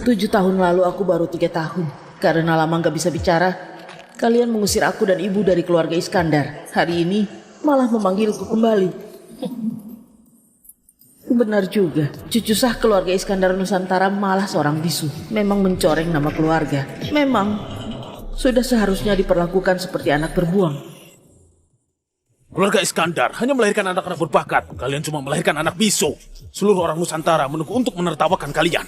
7 tahun lalu aku baru 3 tahun. Karena lama gak bisa bicara, kalian mengusir aku dan ibu dari keluarga Iskandar. Hari ini malah memanggilku kembali. Benar juga, cucu sah keluarga Iskandar Nusantara malah seorang bisu. Memang mencoreng nama keluarga. Memang sudah seharusnya diperlakukan seperti anak terbuang. Keluarga Iskandar hanya melahirkan anak-anak berbakat. Kalian cuma melahirkan anak bisu. Seluruh orang Nusantara menunggu untuk menertawakan kalian.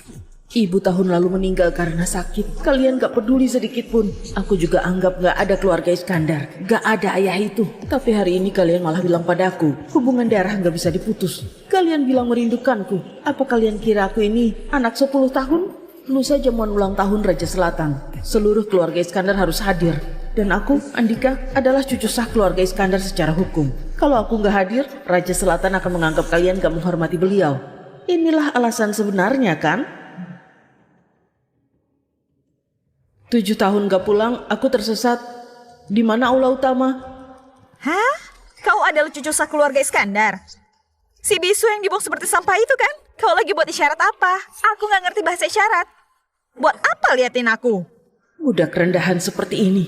Ibu tahun lalu meninggal karena sakit. Kalian gak peduli sedikit pun. Aku juga anggap gak ada keluarga Iskandar. Gak ada ayah itu. Tapi hari ini kalian malah bilang padaku, hubungan darah gak bisa diputus. Kalian bilang merindukanku. Apa kalian kira aku ini anak 10 tahun? Lusa jamuan ulang tahun Raja Selatan. Seluruh keluarga Iskandar harus hadir. Dan aku, Andika, adalah cucu sah keluarga Iskandar secara hukum. Kalau aku gak hadir, Raja Selatan akan menganggap kalian gak menghormati beliau. Inilah alasan sebenarnya, kan? 7 tahun gak pulang, aku tersesat. Di mana aula utama? Hah? Kau adalah cucu sah keluarga Iskandar? Si bisu yang dibuang seperti sampah itu kan? Kau lagi buat isyarat apa? Aku gak ngerti bahasa isyarat. Buat apa liatin aku? Budak rendahan seperti ini.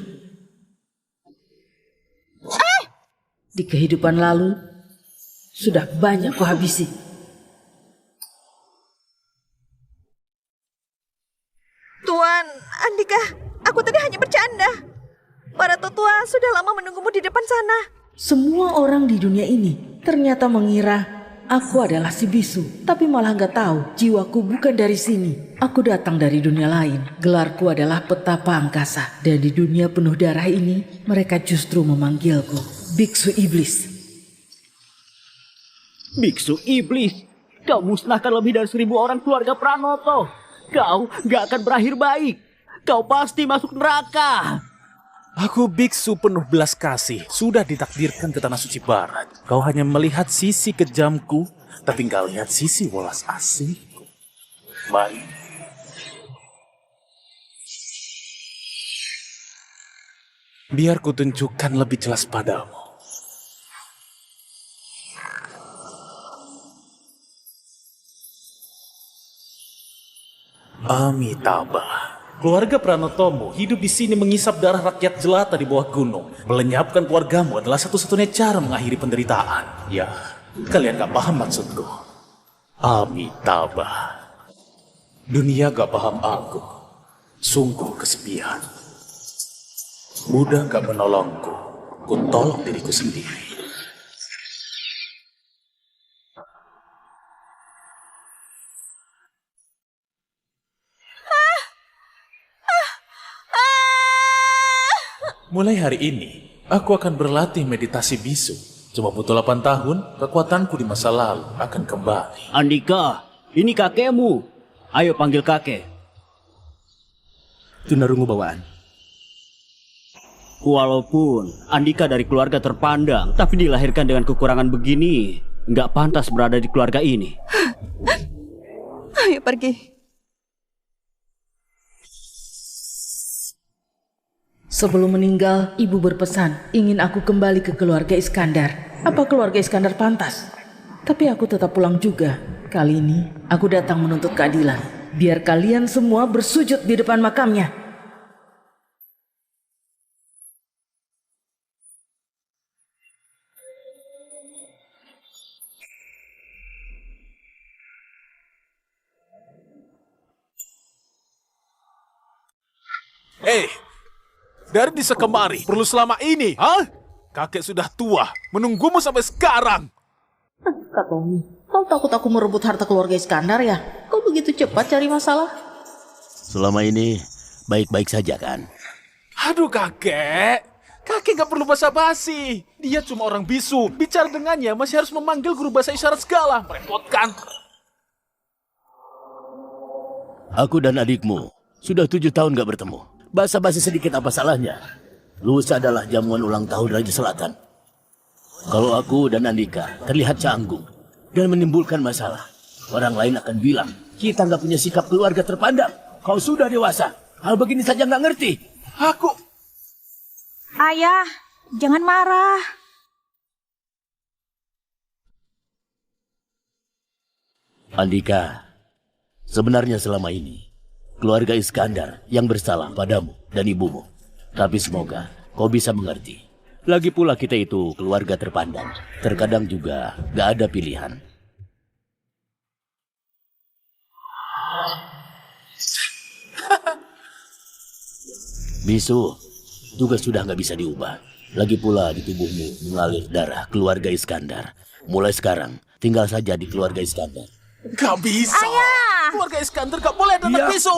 Di kehidupan lalu, sudah banyak kuhabisi. Tuan, Andika, aku tadi hanya bercanda. Para tetua sudah lama menunggumu di depan sana. Semua orang di dunia ini ternyata mengira aku adalah si bisu. Tapi malah gak tahu, jiwaku bukan dari sini. Aku datang dari dunia lain. Gelarku adalah petapa angkasa. Dan di dunia penuh darah ini, mereka justru memanggilku Biksu Iblis. Biksu Iblis? Kau musnahkan lebih dari 1000 orang keluarga Pranoto. Kau gak akan berakhir baik. Kau pasti masuk neraka. Aku biksu penuh belas kasih. Sudah ditakdirkan ke Tanah Suci Barat. Kau hanya melihat sisi kejamku, tapi gak lihat sisi welas asihku. Mari. Biar ku tunjukkan lebih jelas padamu. Amitabha. Keluarga Pranotomo hidup di sini mengisap darah rakyat jelata di bawah gunung. Melenyapkan keluargamu adalah satu-satunya cara mengakhiri penderitaan. Ya, kalian gak paham maksudku. Amitabha. Dunia gak paham aku. Sungguh kesepian. Mudah gak menolongku. Ku tolong diriku sendiri. Mulai hari ini, aku akan berlatih meditasi bisu. Cuma butuh 8 tahun, kekuatanku di masa lalu akan kembali. Andika, ini kakekmu. Ayo panggil kakek. Tunarungu bawaan. Walaupun Andika dari keluarga terpandang, tapi dilahirkan dengan kekurangan begini, nggak pantas berada di keluarga ini. Ayo pergi. Sebelum meninggal, ibu berpesan ingin aku kembali ke keluarga Iskandar. Apa keluarga Iskandar pantas? Tapi aku tetap pulang juga. Kali ini, aku datang menuntut keadilan. Biar kalian semua bersujud di depan makamnya. Dari desa kemari, perlu selama ini, hah? Kakek sudah tua, menunggumu sampai sekarang. Kak Tommy, kau takut aku merebut harta keluarga Iskandar ya? Kau begitu cepat cari masalah? Selama ini baik-baik saja kan? Aduh kakek, kakek gak perlu basa-basi. Dia cuma orang bisu, bicara dengannya masih harus memanggil guru bahasa isyarat segala. Merepotkan. Aku dan adikmu sudah 7 tahun gak bertemu. Basa-basi sedikit apa salahnya? Lusa adalah jamuan ulang tahun Raja Selatan. Kalau aku dan Andika terlihat canggung dan menimbulkan masalah, orang lain akan bilang kita nggak punya sikap keluarga terpandang. Kau sudah dewasa, hal begini saja nggak ngerti. Aku... Ayah, jangan marah. Andika, sebenarnya selama ini keluarga Iskandar yang bersalah padamu dan ibumu. Tapi semoga kau bisa mengerti. Lagi pula kita itu keluarga terpandang. Terkadang juga gak ada pilihan. Bisu juga sudah gak bisa diubah. Lagi pula di tubuhmu mengalir darah keluarga Iskandar. Mulai sekarang tinggal saja di keluarga Iskandar. Gak bisa. Keluarga Iskandar gak boleh ada anak bisu.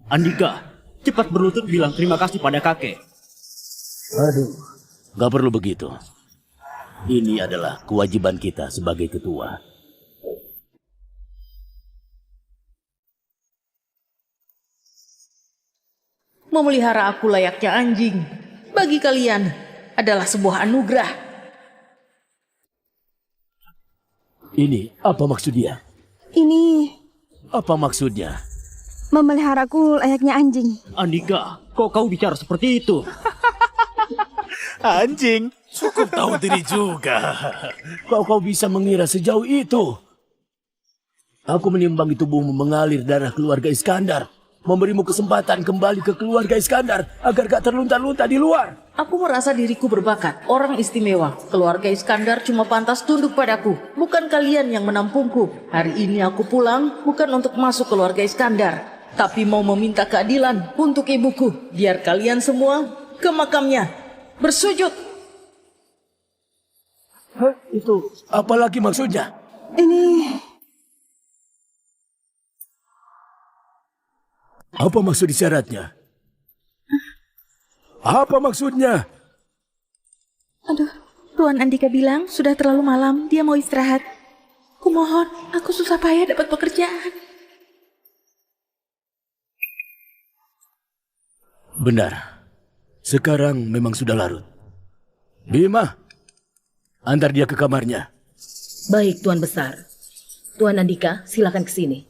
Andika, cepat berlutut bilang terima kasih pada kakek. Aduh, gak perlu begitu. Ini adalah kewajiban kita sebagai ketua. Memelihara aku layaknya anjing. Bagi kalian adalah sebuah anugerah. Ini apa maksud dia? Ini Apa maksudnya? memeliharaku layaknya anjing. Andika, kok kau bicara seperti itu? Anjing. Cukup tahu diri juga. Kau bisa mengira sejauh itu? Aku menimbangi tubuhmu mengalir darah keluarga Iskandar. Memberimu kesempatan kembali ke keluarga Iskandar agar gak terlunta-lunta di luar. Aku merasa diriku berbakat, orang istimewa. Keluarga Iskandar cuma pantas tunduk padaku, bukan kalian yang menampungku. Hari ini aku pulang bukan untuk masuk keluarga Iskandar, tapi mau meminta keadilan untuk ibuku. Biar kalian semua ke makamnya bersujud. Hah, itu apalagi maksudnya? Ini Apa maksud isyaratnya? Apa maksudnya? Aduh, Tuan Andika bilang sudah terlalu malam, dia mau istirahat. Kumohon, aku susah payah dapat pekerjaan. Benar. Sekarang memang sudah larut. Bima, antar dia ke kamarnya. Baik, Tuan Besar. Tuan Andika, silakan ke sini.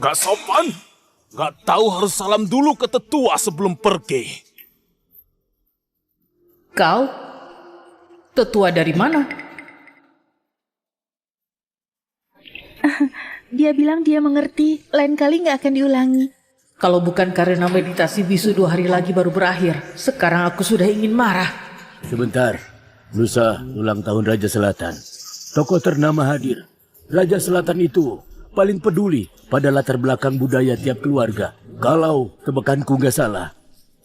Gak sopan. Gak tahu harus salam dulu ke tetua sebelum pergi. Kau? Tetua dari mana? Dia bilang dia mengerti, lain kali nggak akan diulangi. Kalau bukan karena meditasi bisu 2 hari lagi baru berakhir, sekarang aku sudah ingin marah. Sebentar, lusa ulang tahun Raja Selatan. Tokoh ternama hadir. Raja Selatan itu paling peduli pada latar belakang budaya tiap keluarga. Kalau tebakanku nggak salah,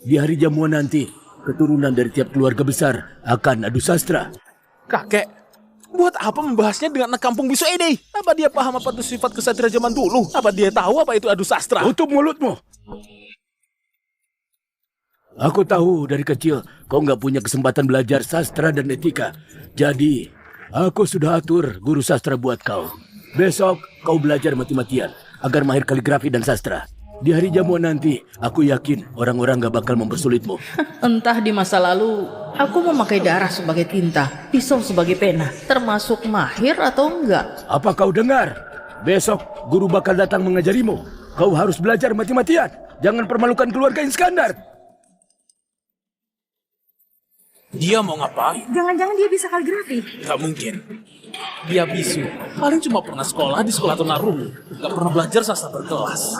di hari jamuan nanti, keturunan dari tiap keluarga besar akan adu sastra. Kakek, buat apa membahasnya dengan anak kampung bisu ini? Apa dia paham apa itu sifat kesatria zaman dulu? Apa dia tahu apa itu adu sastra? Tutup mulutmu! Aku tahu dari kecil kau nggak punya kesempatan belajar sastra dan etika. Jadi, aku sudah atur guru sastra buat kau. Besok kau belajar mati-matian agar mahir kaligrafi dan sastra. Di hari jamuan nanti, aku yakin orang-orang gak bakal mempersulitmu. Entah di masa lalu, aku memakai darah sebagai tinta, pisau sebagai pena, termasuk mahir atau enggak. Apa kau dengar? Besok guru bakal datang mengajarimu. Kau harus belajar mati-matian. Jangan permalukan keluarga Iskandar. Dia mau ngapain? Jangan-jangan dia bisa kaligrafi. Gak mungkin. Dia bisu. Paling cuma pernah sekolah di sekolah tunarungu. Gak pernah belajar sastra berkelas.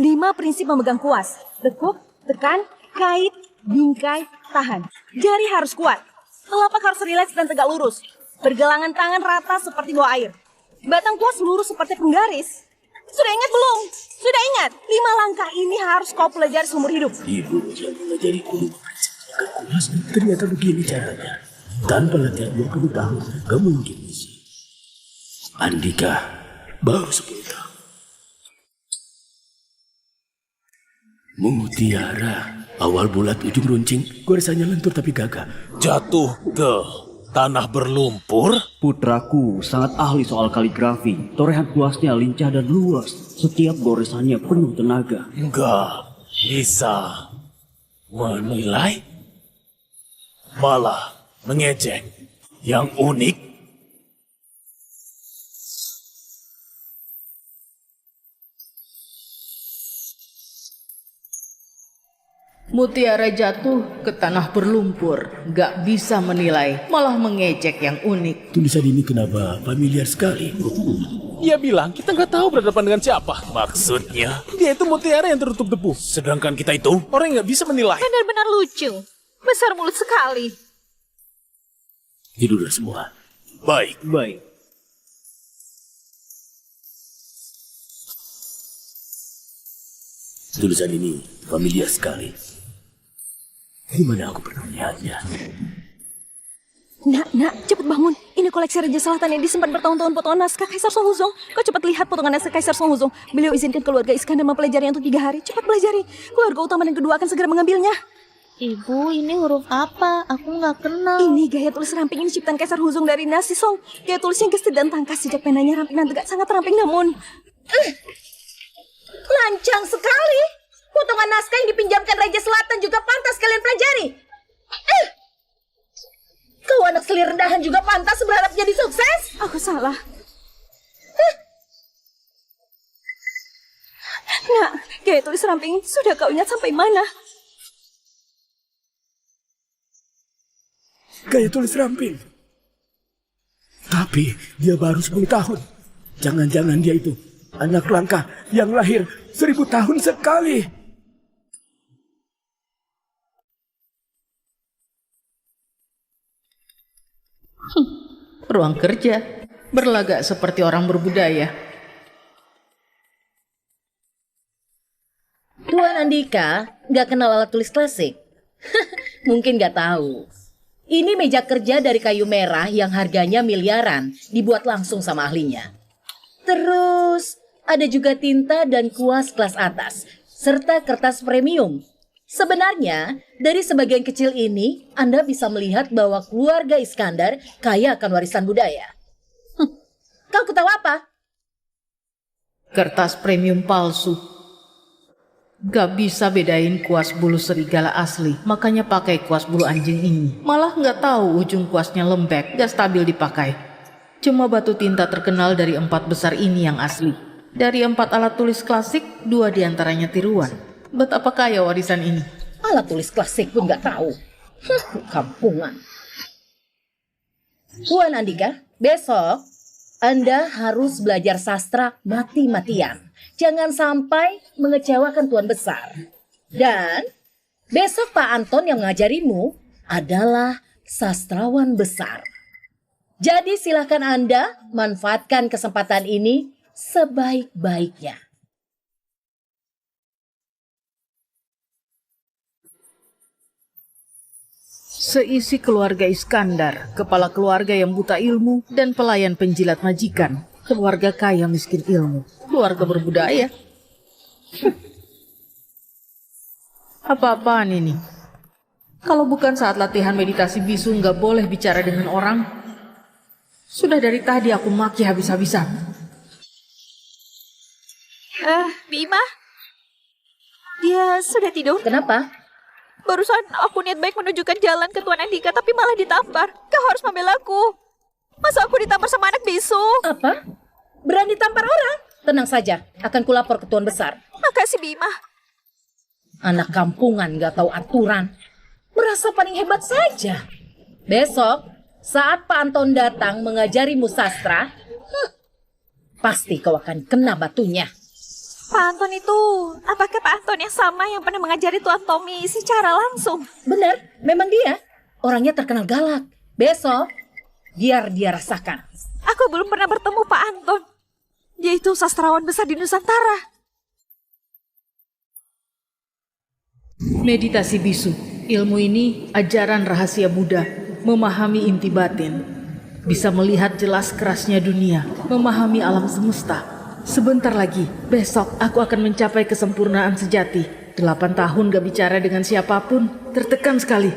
5 prinsip memegang kuas. Tekuk, tekan, kait, bingkai, tahan. Jari harus kuat. Telapak harus rileks dan tegak lurus. Pergelangan tangan rata seperti bawah air. Batang kuas lurus seperti penggaris. Sudah ingat belum? Sudah ingat? 5 langkah ini harus kau pelajari seumur hidup. Ibu yang mengajari guru kuas, ternyata begini caranya. Tanpa latihan 20 tahun, gak mungkin bisa. Andika baru 10 tahun. Mutiara, awal bulat ujung runcing, goresannya lentur tapi gagah. Jatuh ke tanah berlumpur? Putraku sangat ahli soal kaligrafi. Torehan kuasnya lincah dan luas. Setiap goresannya penuh tenaga. Enggak bisa menilai, malah mengejek. Yang unik, Mutiara jatuh ke tanah berlumpur, gak bisa menilai, malah mengejek yang unik. Tulisan ini kenapa familiar sekali? Dia bilang kita nggak tahu berhadapan dengan siapa. Maksudnya? Dia itu mutiara yang tertutup debu. Sedangkan kita itu orang yang nggak bisa menilai. Benar-benar lucu. Besar mulut sekali. Tidurlah semua. Baik. Baik. Tulisan ini familiar sekali. Di mana aku pernah melihatnya? Nak, cepet bangun. Ini koleksi Raja Selatan yang disimpan bertahun-tahun potongan naskah Kaisar Song Huzong. Kau cepat lihat potongan naskah Kaisar Song Huzong. Beliau izinkan keluarga Iskandar mempelajarinya untuk 3 hari. Cepat pelajari. Keluarga utama dan kedua akan segera mengambilnya. Ibu, ini huruf apa? Aku nggak kenal. Ini gaya tulis ramping ini ciptaan Kaisar Huzong dari Nasi Song. Gaya tulisnya gesit dan tangkas. Sejak penanya ramping dan tegak sangat ramping namun... Lancang sekali. Potongan naskah yang dipinjamkan Raja Selatan juga pantas kalian pelajari. Kau anak selir rendahan juga pantas berharap jadi sukses. Aku salah. Nak, gaya tulis ramping sudah kau ingat sampai mana? Gaya tulis ramping. Tapi dia baru 10 tahun. Jangan-jangan dia itu anak langka yang lahir 1000 tahun sekali. Ruang kerja, berlagak seperti orang berbudaya. Tuan Andika nggak kenal alat tulis klasik? Mungkin nggak tahu. Ini meja kerja dari kayu merah yang harganya miliaran, dibuat langsung sama ahlinya. Terus ada juga tinta dan kuas kelas atas, serta kertas premium. Sebenarnya, dari sebagian kecil ini, Anda bisa melihat bahwa keluarga Iskandar kaya akan warisan budaya. Kau ketawa apa? Kertas premium palsu. Gak bisa bedain kuas bulu serigala asli, makanya pakai kuas bulu anjing ini. Malah gak tahu ujung kuasnya lembek, gak stabil dipakai. Cuma batu tinta terkenal dari 4 besar ini yang asli. Dari 4 alat tulis klasik, 2 diantaranya tiruan. Betapa kaya warisan ini. Alat tulis klasik pun nggak tahu. Kampungan. Tuan Andika, besok Anda harus belajar sastra mati-matian. Jangan sampai mengecewakan Tuan Besar. Dan besok Pak Anton yang mengajarimu adalah sastrawan besar. Jadi silakan Anda manfaatkan kesempatan ini sebaik-baiknya. Seisi keluarga Iskandar, kepala keluarga yang buta ilmu, dan pelayan penjilat majikan. Keluarga kaya miskin ilmu, keluarga berbudaya. Apa-apaan ini? Kalau bukan saat latihan meditasi bisu nggak boleh bicara dengan orang. Sudah dari tadi aku maki habis-habisan. Bima? Dia sudah tidur? Kenapa? Barusan aku niat baik menunjukkan jalan ke Tuan Andika, tapi malah ditampar. Kau harus membela aku. Masa aku ditampar sama anak bisu? Apa? Berani tampar orang? Tenang saja, akan kulapor ke Tuan Besar. Makasih, Bima. Anak kampungan gak tahu aturan. Merasa paling hebat saja. Besok, saat Pak Anton datang mengajarimu sastra, pasti kau akan kena batunya. Pak Anton itu, apakah Pak Anton yang sama yang pernah mengajari Tuan Tommy secara langsung? Benar, memang dia. Orangnya terkenal galak. Besok, biar dia rasakan. Aku belum pernah bertemu Pak Anton. Dia itu sastrawan besar di Nusantara. Meditasi bisu, ilmu ini ajaran rahasia Buddha, memahami inti batin. Bisa melihat jelas kerasnya dunia, memahami alam semesta. Sebentar lagi, besok aku akan mencapai kesempurnaan sejati. 8 tahun gak bicara dengan siapapun, tertekan sekali.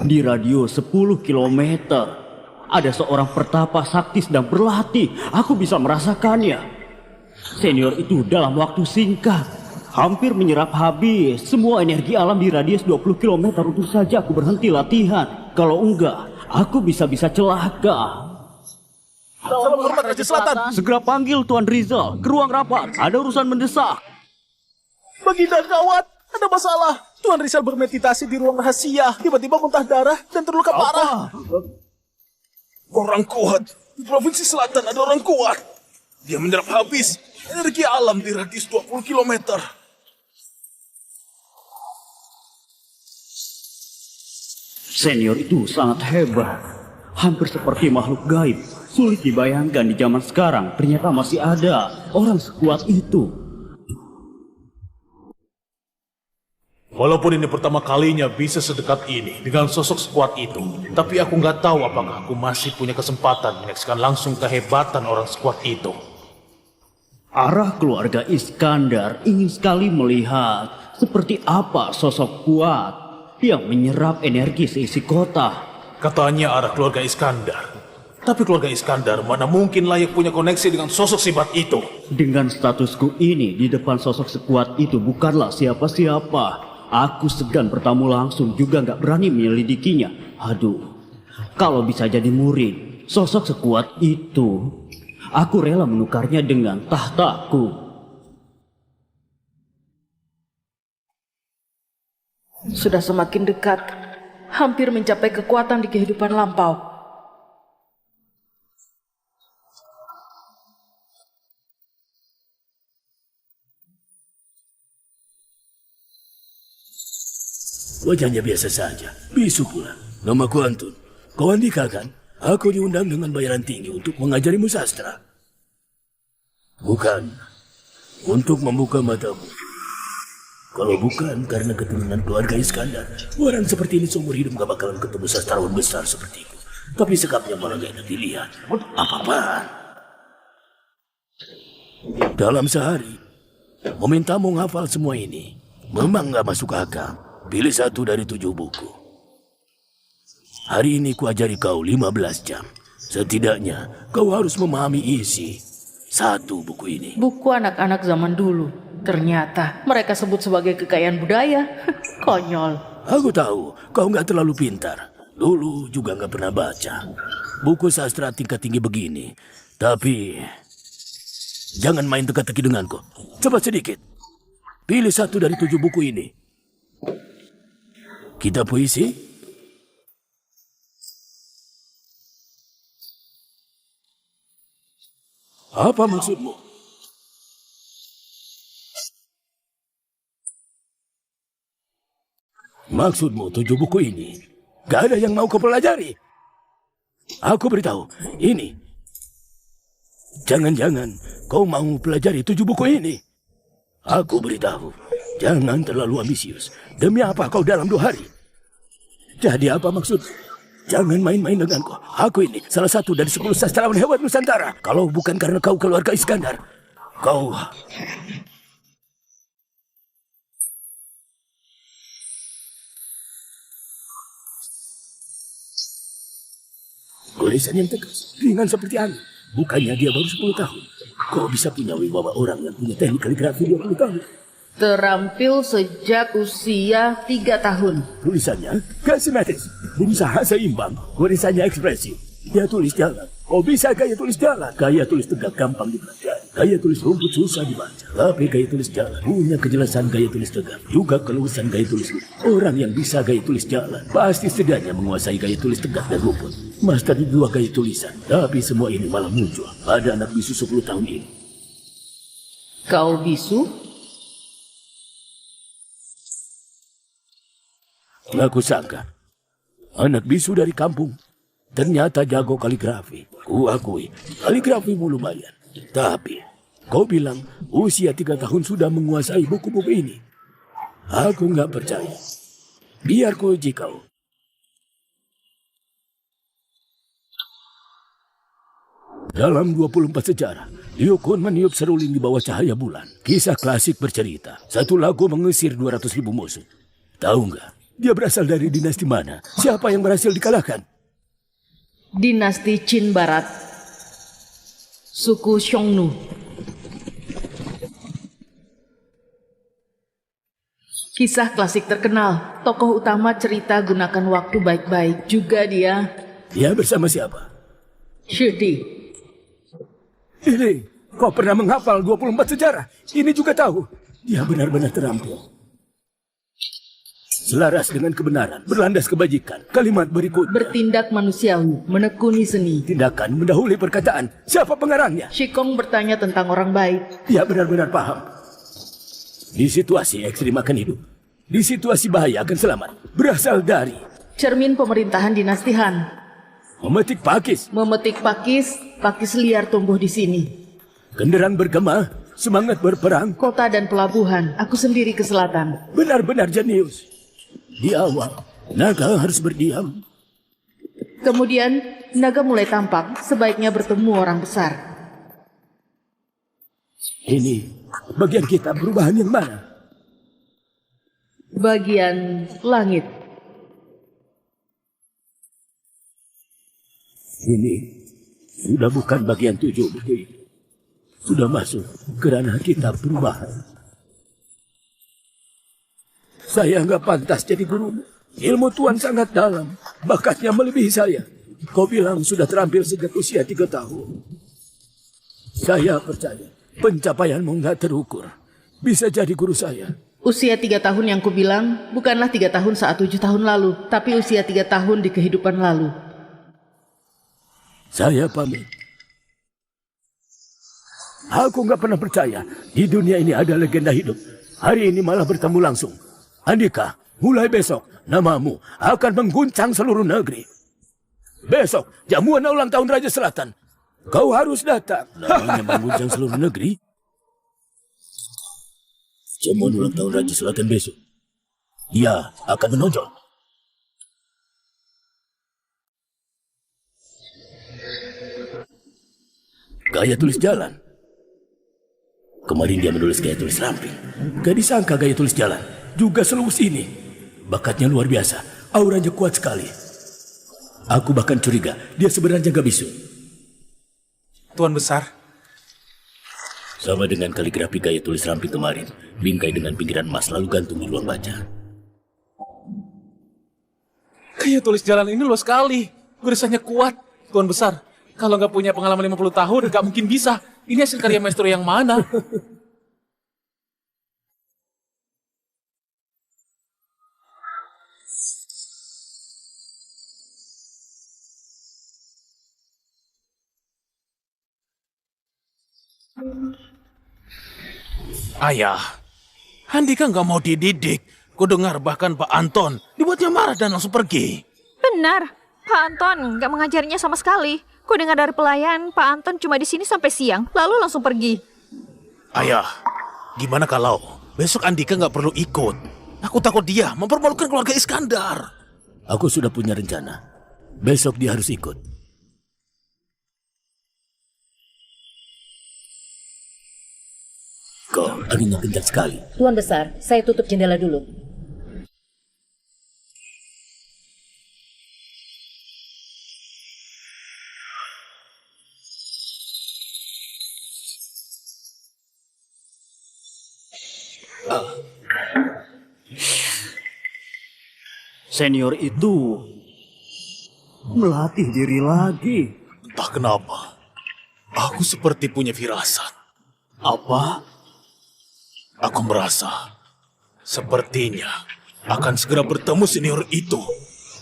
Di radio 10 kilometer ada seorang pertapa sakti sedang berlatih. Aku bisa merasakannya. Senior itu dalam waktu singkat hampir menyerap habis semua energi alam di radius 20 km untuk saja aku berhenti latihan. Kalau enggak, aku bisa-bisa celaka. Salam hormat Raja Selatan. Segera panggil Tuan Rizal ke ruang rapat. Ada urusan mendesak. Baginda gawat, ada masalah. Tuan Rizal bermeditasi di ruang rahasia. Tiba-tiba muntah darah dan terluka parah. Orang kuat. Di Provinsi Selatan ada orang kuat. Dia menyerap habis energi alam di radius 20 km. Senior itu sangat hebat. Hampir seperti makhluk gaib. Sulit dibayangkan di zaman sekarang ternyata masih ada orang sekuat itu. Walaupun ini pertama kalinya bisa sedekat ini dengan sosok sekuat itu, tapi aku nggak tahu apakah aku masih punya kesempatan menyaksikan langsung kehebatan orang sekuat itu. Arah keluarga Iskandar ingin sekali melihat seperti apa sosok kuat yang menyerap energi seisi kota. Katanya arah keluarga Iskandar. Tapi keluarga Iskandar mana mungkin layak punya koneksi dengan sosok sibat itu. Dengan statusku ini di depan sosok sekuat itu bukanlah siapa-siapa. Aku segan bertamu langsung juga nggak berani menyelidikinya. Aduh, kalau bisa jadi murid sosok sekuat itu, aku rela menukarnya dengan tahtaku. Sudah semakin dekat, hampir mencapai kekuatan di kehidupan lampau. Wajahnya biasa saja. Bisu pula. Namaku Antun. Kau Andika kan? Aku diundang dengan bayaran tinggi untuk mengajarimu sastra. Bukan. Untuk membuka matamu. Kalau bukan karena keturunan keluarga Iskandar, orang seperti ini seumur hidup gak bakalan ketemu sastrawan besar sepertiku. Tapi sikapnya malah gak enak dilihat. Apa-apaan? Dalam sehari, memintamu menghafal semua ini memang gak masuk akal. Pilih satu dari 7 buku. Hari ini kuajari kau 15 jam. Setidaknya kau harus memahami isi satu buku ini. Buku anak-anak zaman dulu. Ternyata mereka sebut sebagai kekayaan budaya. Konyol. Aku tahu kau nggak terlalu pintar. Dulu juga nggak pernah baca buku sastra tingkat tinggi begini. Tapi jangan main teka-teki denganku. Coba sedikit. Pilih satu dari 7 buku ini. Kita puisi? Apa maksudmu? Maksudmu 7 buku ini? Gak ada yang mau kau pelajari? Aku beritahu, ini. Jangan-jangan kau mau pelajari 7 buku ini? Aku beritahu, jangan terlalu ambisius. Demi apa kau dalam 2 hari? Jadi apa maksud? Jangan main-main denganku. Aku ini salah satu dari 10 sastrawan hebat Nusantara. Kalau bukan karena kau keluarga Iskandar, kau... Tulisan yang tegas, ringan seperti angin. Bukannya dia baru 10 tahun. Kau bisa punya wibawa orang yang punya teknik kaligrafi 20 tahun. Terampil sejak usia 3 tahun. Tulisannya gak simetris, berusaha seimbang, tulisannya ekspresif. Dia tulis jalan. Kau bisa gaya tulis jalan. Gaya tulis tegak gampang dipelajari. Gaya tulis rumput susah dibaca. Tapi gaya tulis jalan punya kejelasan gaya tulis tegak. Juga keluasan gaya tulis rumput. Orang yang bisa gaya tulis jalan pasti setidaknya menguasai gaya tulis tegak dan rumput. Master di 2 gaya tulisan. Tapi semua ini malah muncul pada anak bisu 10 tahun ini. Kau bisu? Aku sangka anak bisu dari kampung ternyata jago kaligrafi. Kuakui kaligrafimu lumayan. Tapi kau bilang usia 3 tahun sudah menguasai buku-buku ini. Aku nggak percaya. Biar ku uji kau. Dalam 24 sejarah, Liu Kun meniup seruling di bawah cahaya bulan. Kisah klasik bercerita, satu lagu mengusir 200.000 musuh. Tahu nggak? Dia berasal dari dinasti mana? Siapa yang berhasil dikalahkan? Dinasti Qin Barat. Suku Xiongnu. Kisah klasik terkenal. Tokoh utama cerita gunakan waktu baik-baik. Juga dia... Dia bersama siapa? Shudi. Ini, kau pernah menghafal 24 sejarah. Ini juga tahu. Dia benar-benar terampil. Selaras dengan kebenaran, berlandas kebajikan. Kalimat berikut. Bertindak manusiawi, menekuni seni. Tindakan mendahului perkataan. Siapa pengarangnya? Shikong bertanya tentang orang baik. Dia benar-benar paham. Di situasi ekstrim akan hidup. Di situasi bahaya akan selamat. Berasal dari Cermin pemerintahan dinasti Han. memetik pakis. Memetik pakis, pakis liar tumbuh di sini. Genderang bergema, semangat berperang. Kota dan pelabuhan, aku sendiri ke selatan. Benar-benar jenius. Di awal, naga harus berdiam. Kemudian, naga mulai tampak, sebaiknya bertemu orang besar. Ini, bagian kita perubahan yang mana? Bagian langit. Ini, sudah bukan bagian 7 begitu. Sudah masuk ke ranah kita perubahan. Saya nggak pantas jadi guru. Ilmu Tuan sangat dalam. Bakatnya melebihi saya. Kau bilang sudah terampil sejak usia 3 tahun. Saya percaya pencapaianmu nggak terukur. Bisa jadi guru saya. Usia 3 tahun yang kubilang bukanlah 3 tahun saat 7 tahun lalu, tapi usia 3 tahun di kehidupan lalu. Saya pamit. Aku nggak pernah percaya di dunia ini ada legenda hidup. Hari ini malah bertemu langsung. Andika, mulai besok namamu akan mengguncang seluruh negeri. Besok jamuan ulang tahun Raja Selatan. Kau harus datang. Namanya mengguncang seluruh negeri? Jamuan ulang tahun Raja Selatan besok. Dia akan menonjol. Gaya tulis jalan. Kemarin dia menulis gaya tulis ramping. Gak disangka gaya tulis jalan juga seluas ini. Bakatnya luar biasa. Auranya kuat sekali. Aku bahkan curiga dia sebenarnya gak bisu. Tuan Besar, Sama dengan kaligrafi gaya tulis ramping kemarin. Bingkai dengan pinggiran emas lalu gantung di ruang baca. gaya tulis jalan ini luas sekali. Garisannya kuat. Tuan Besar, kalau nggak punya pengalaman 50 tahun, nggak mungkin bisa. Ini hasil karya maestro yang mana? Ayah, Andika nggak mau dididik. Kudengar bahkan Pak Anton dibuatnya marah dan langsung pergi. Benar, Pak Anton nggak mengajarinya sama sekali. Ku dengar dari pelayan, Pak Anton cuma di sini sampai siang, lalu langsung pergi. Ayah, gimana kalau besok Andika nggak perlu ikut? Aku takut dia mempermalukan keluarga Iskandar. Aku sudah punya rencana. Besok dia harus ikut. Kok anginnya kencang sekali? Tuan Besar, saya tutup jendela dulu. Senior itu melatih diri lagi. Entah kenapa, aku seperti punya firasat. Apa? Aku merasa sepertinya akan segera bertemu senior itu.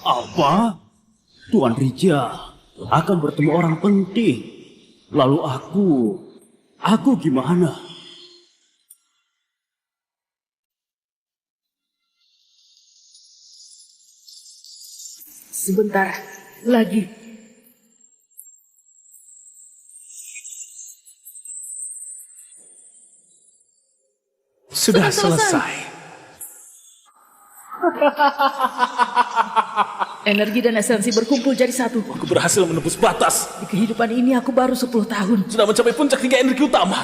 Apa? Tuan Rija akan bertemu orang penting. Lalu aku gimana? Sebentar lagi. Sudah selesai. Energi dan esensi berkumpul jadi satu. Aku berhasil menembus batas. Di kehidupan ini aku baru 10 tahun. Sudah mencapai puncak hingga energi utama.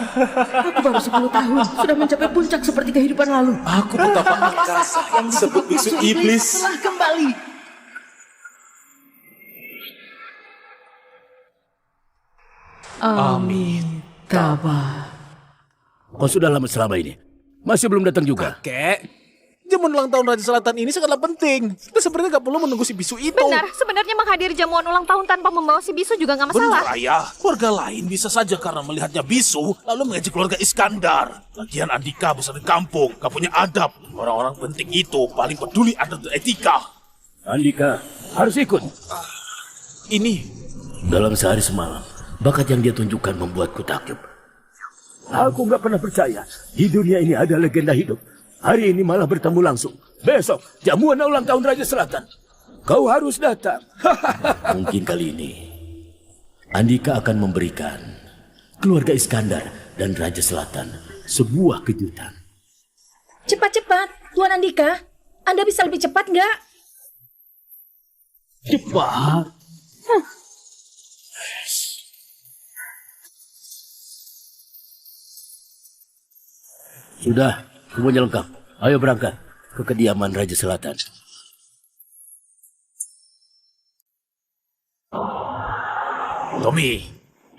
Aku baru 10 tahun. Sudah mencapai puncak seperti kehidupan lalu. Aku betapa angkasa yang disebut bisu iblis. Telah kembali. Amin. Tabah. Kau sudah lama selama ini? Masih belum datang juga? Kek, jam jamuan ulang tahun Raja Selatan ini sangatlah penting. Kita sebenarnya gak perlu menunggu si bisu itu. Benar, sebenarnya menghadiri jamuan ulang tahun tanpa membawa si bisu juga nggak masalah. Benar, Ayah. Keluarga lain bisa saja karena melihatnya bisu, lalu mengejek keluarga Iskandar. Lagian Andika besar di kampung, gak punya adab. Orang-orang penting itu paling peduli adat dan etika. Andika harus ikut. Ini, Dalam sehari semalam, bakat yang dia tunjukkan membuatku takjub. Aku nggak pernah percaya di dunia ini ada legenda hidup. Hari ini malah bertemu langsung. Besok, jamuan ulang tahun Raja Selatan. Kau harus datang. Mungkin kali ini, Andika akan memberikan keluarga Iskandar dan Raja Selatan sebuah kejutan. Cepat-cepat, Tuan Andika. Anda bisa lebih cepat nggak? Cepat. Sudah, semuanya lengkap. Ayo berangkat ke kediaman Raja Selatan. Tommy,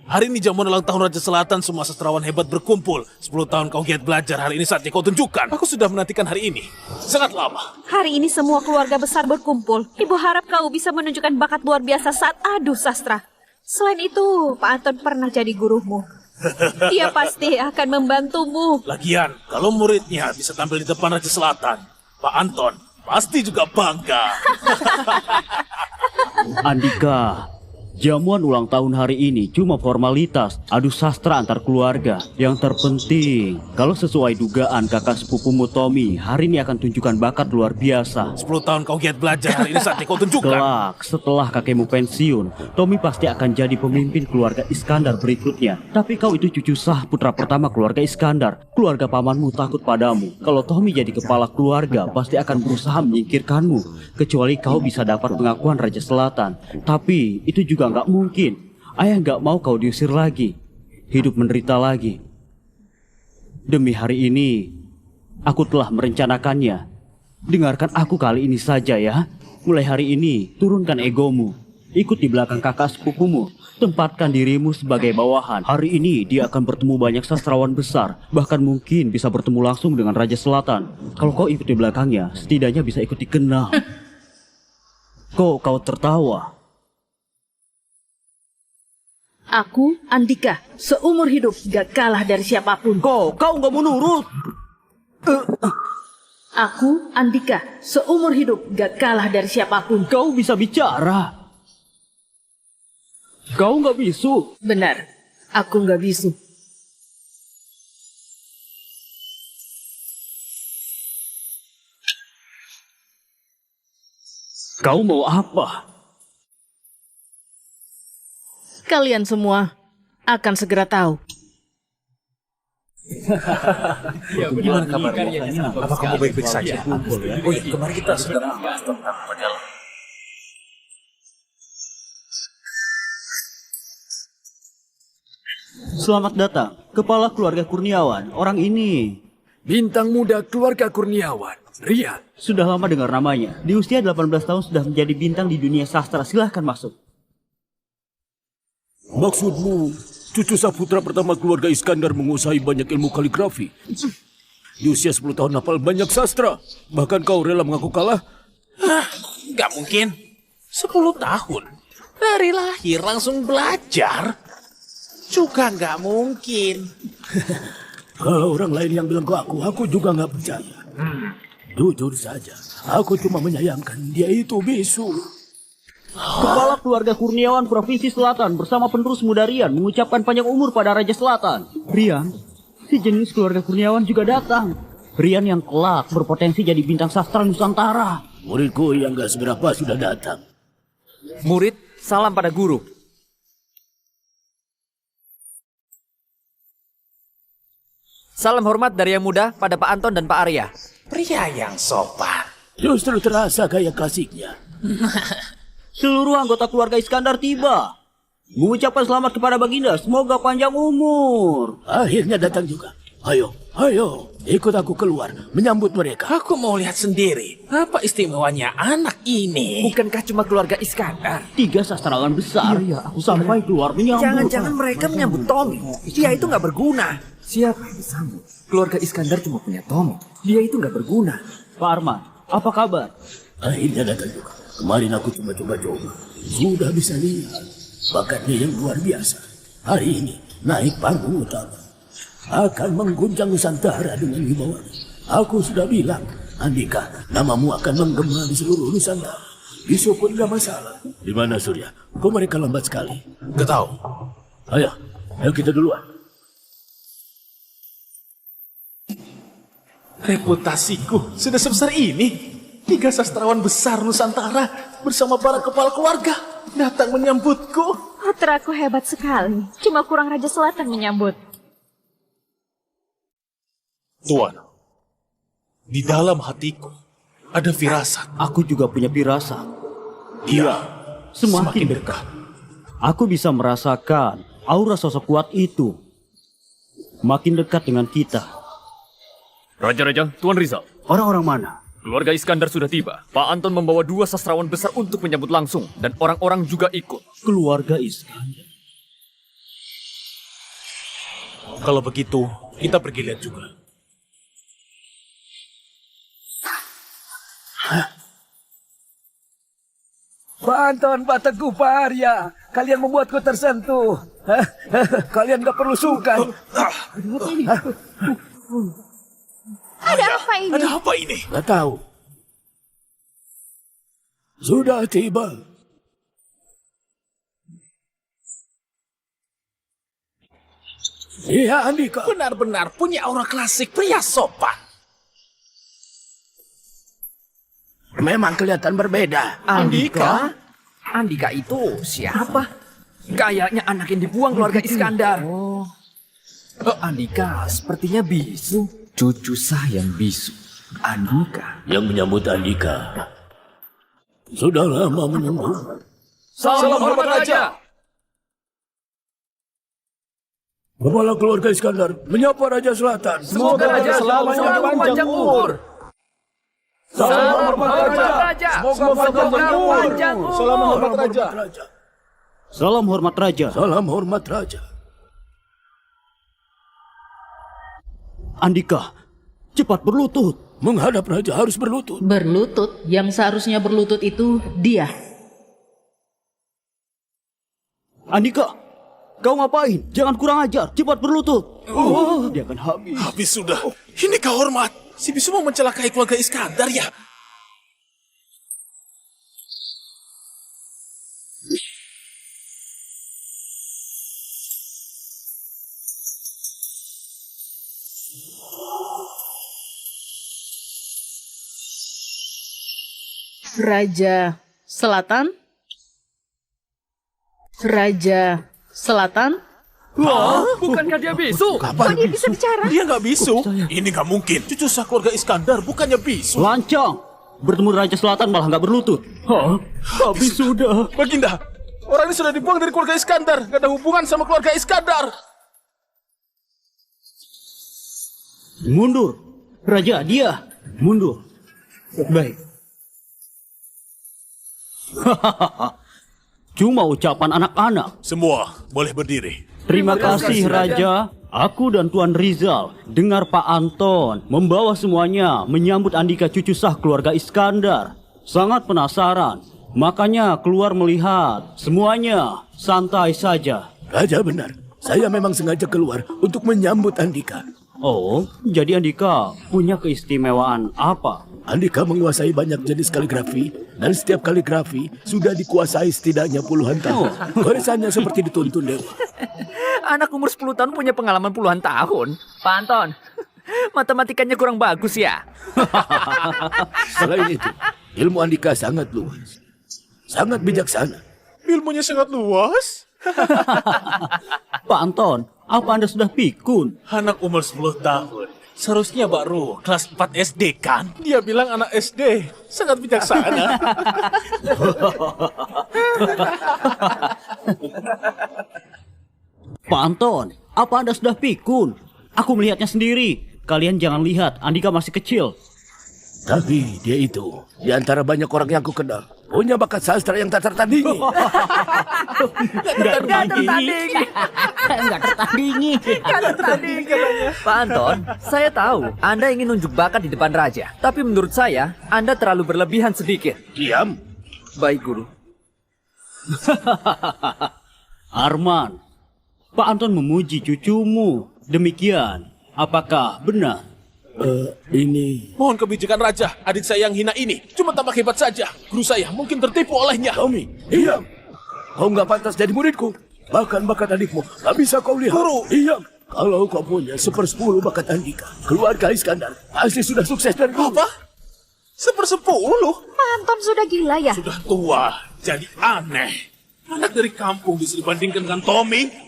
hari ini jamuan ulang tahun Raja Selatan, semua sastrawan hebat berkumpul. 10 tahun kau giat belajar, hari ini saatnya kau tunjukkan. Aku sudah menantikan hari ini. Sangat lama. Hari ini semua keluarga besar berkumpul. Ibu harap kau bisa menunjukkan bakat luar biasa saat adu sastra. Selain itu, Pak Anton pernah jadi gurumu. Dia pasti akan membantumu. Lagian, kalau muridnya bisa tampil di depan Raja Selatan, Pak Anton pasti juga bangga. Andika, jamuan ulang tahun hari ini cuma formalitas, adu sastra antar keluarga. Yang terpenting, kalau sesuai dugaan kakak sepupumu Tommy, hari ini akan tunjukkan bakat luar biasa. 10 tahun kau giat belajar, hari ini saatnya kau tunjukkan. Kelak, setelah kakekmu pensiun, Tommy pasti akan jadi pemimpin keluarga Iskandar berikutnya. Tapi kau itu cucu sah putra pertama keluarga Iskandar. Keluarga pamanmu takut padamu. Kalau Tommy jadi kepala keluarga, pasti akan berusaha menyingkirkanmu. Kecuali kau bisa dapat pengakuan Raja Selatan. Tapi itu juga nggak mungkin. Ayah nggak mau kau diusir lagi. Hidup menderita lagi. Demi hari ini, aku telah merencanakannya. Dengarkan aku kali ini saja ya. Mulai hari ini, turunkan egomu. Ikut di belakang kakak sepupumu. Tempatkan dirimu sebagai bawahan. Hari ini dia akan bertemu banyak sastrawan besar. Bahkan mungkin bisa bertemu langsung dengan Raja Selatan. Kalau kau ikut di belakangnya, setidaknya bisa ikut dikenal. Kau tertawa. Aku, Andika, seumur hidup gak kalah dari siapapun. Kau nggak mau nurut. Aku, Andika, seumur hidup gak kalah dari siapapun. Kau bisa bicara. Kau nggak bisu. Benar, aku gak bisu. Kau mau apa? Kalian semua akan segera tahu. Gimana kabarnya? Apa kamu baik-baik saja? Oh iya, kemarin kita sudah membahas tentang perjalanan. Selamat datang, Kepala Keluarga Kurniawan. Orang ini Bintang muda keluarga Kurniawan, Rian. sudah lama dengar namanya. Di usia 18 tahun sudah menjadi bintang di dunia sastra. Silahkan masuk. Maksudmu, cucu saputra pertama keluarga Iskandar menguasai banyak ilmu kaligrafi. Di usia 10 tahun hafal banyak sastra. Bahkan kau rela mengaku kalah? Gak mungkin. 10 tahun. Dari lahir langsung belajar. Juga gak mungkin. Kalau orang lain yang bilang ke aku juga nggak percaya. Jujur saja, aku cuma menyayangkan dia itu bisu. Kepala Keluarga Kurniawan Provinsi Selatan bersama penerus muda Rian mengucapkan panjang umur pada Raja Selatan. Rian, si jenis Keluarga Kurniawan juga datang. Rian yang kelak berpotensi jadi bintang sastra Nusantara. Muridku yang gak seberapa sudah datang. Murid, salam pada guru. Salam hormat dari yang muda pada Pak Anton dan Pak Arya. Pria yang sopan. Justru terasa kayak klasiknya. Seluruh anggota keluarga Iskandar tiba. Mengucapkan selamat kepada Baginda, semoga panjang umur. Akhirnya datang juga. Ayo, ikut aku keluar menyambut mereka. Aku mau lihat sendiri. Apa istimewanya anak ini? Bukankah cuma keluarga Iskandar? 3 sastrawan besar. Sampai keluar menyambut. Jangan-jangan mereka menyambut Tommy. Dia itu nggak berguna. Siapa yang disambut? Keluarga Iskandar cuma punya Tomo. Dia itu nggak berguna. Pak Arman, apa kabar? Akhirnya datang juga. Kemarin aku coba-coba. Sudah bisa lihat bakatnya yang luar biasa. Hari ini naik panggung utama. Akan mengguncang Nusantara dengan himbauan. Aku sudah bilang, Andika, namamu akan menggema di seluruh Nusantara. Isu pun gak masalah. Di mana Surya? Kok mereka lambat sekali? Gak tahu. Ayo kita duluan. Reputasiku sudah sebesar ini. 3 sastrawan besar Nusantara bersama para kepala keluarga datang menyambutku. Putraku hebat sekali. Cuma kurang Raja Selatan menyambut. Tuan, di dalam hatiku ada firasat. Aku juga punya firasat. Dia Semakin dekat. Aku bisa merasakan aura sosok kuat itu makin dekat dengan kita. Raja-raja, Tuan Rizal. Orang-orang mana? Keluarga Iskandar sudah tiba. Pak Anton membawa 2 sastrawan besar untuk menyambut langsung. Dan orang-orang juga ikut. Keluarga Iskandar. Kalau begitu, kita pergi lihat juga. Pak Anton, Pak Teguh, Pak Arya, kalian membuatku tersentuh. Kalian gak perlu sungkan. Ada apa ini? Ada apa ini? Gak tahu. Sudah tiba. Iya, Andika. Benar-benar punya aura klasik pria sopan. Memang kelihatan berbeda. Andika? Andika itu siapa? Kayaknya anak yang dibuang keluarga Iskandar. Andika sepertinya bisu. Cucu sayang bisu. Andika. Yang menyambut Andika sudah lama menunggu. Salam hormat Raja! Kepala keluarga Iskandar menyapa Raja Selatan. Semoga Raja selamanya panjang umur. Salam hormat Raja. Semoga panjang umur. Salam hormat Raja. Salam hormat Raja. Salam hormat Raja. Andika, cepat berlutut. Menghadap Raja harus berlutut. Berlutut, yang seharusnya berlutut itu dia. Andika, kau ngapain? Jangan kurang ajar, cepat berlutut. Dia akan habis. Habis sudah. Ini kau hormat. Si bisu mau mencelakai keluarga Iskandar ya? Raja Selatan? Raja Selatan? Bukankah dia bisu? Kok dia bisa bicara? Dia nggak bisu. Ini nggak mungkin. Cucu sah keluarga Iskandar bukannya bisu. Lancang. Bertemu Raja Selatan malah nggak berlutut. Habis sudah. Baginda, orang ini sudah dibuang dari keluarga Iskandar. Gak ada hubungan sama keluarga Iskandar. Mundur. Raja, dia. Mundur. Baik. Cuma ucapan anak-anak. Semua boleh berdiri. Terima kasih Raja. Aku dan Tuan Rizal dengar Pak Anton membawa semuanya menyambut Andika cucu sah keluarga Iskandar. Sangat penasaran. Makanya keluar melihat. Semuanya santai saja. Raja benar. Saya memang sengaja keluar untuk menyambut Andika. Oh, jadi Andika punya keistimewaan apa? Andika menguasai banyak jenis kaligrafi, dan setiap kaligrafi sudah dikuasai setidaknya puluhan tahun. Barisannya seperti dituntun dewa. Anak umur 10 tahun punya pengalaman puluhan tahun. Pak Anton, matematikanya kurang bagus ya. Selain itu, ilmu Andika sangat luas. Sangat bijaksana. Ilmunya sangat luas. Pak Anton, apa Anda sudah pikun? Anak umur 10 tahun. Seharusnya baru kelas 4 SD kan? Dia bilang anak SD. Sangat bijaksana. Pak Anton, apa Anda sudah pikun? Aku melihatnya sendiri. Kalian jangan lihat, Andika masih kecil. Tapi dia itu, di antara banyak orang yang aku kenal, punya bakat sastra yang tak tertandingi. Nggak tertandingi. Pak Anton, saya tahu Anda ingin nunjuk bakat di depan raja. Tapi menurut saya, Anda terlalu berlebihan sedikit. Diam. Baik, Guru. Arman, Pak Anton memuji cucumu. Demikian, apakah benar? Ini... Mohon kebijakan Raja, adik saya yang hina ini cuma tampak hebat saja. Guru saya mungkin tertipu olehnya. Tommy, diam. Kau nggak pantas jadi muridku. Bahkan bakat adikmu nggak bisa kau lihat. Guru. Diam. Kalau kau punya 1/10 bakat Andika, keluarga Iskandar pasti sudah sukses dari dulu. Apa? 1/10? Pak Anton sudah gila ya? Sudah tua, jadi aneh. Anak dari kampung bisa dibandingkan dengan Tommy.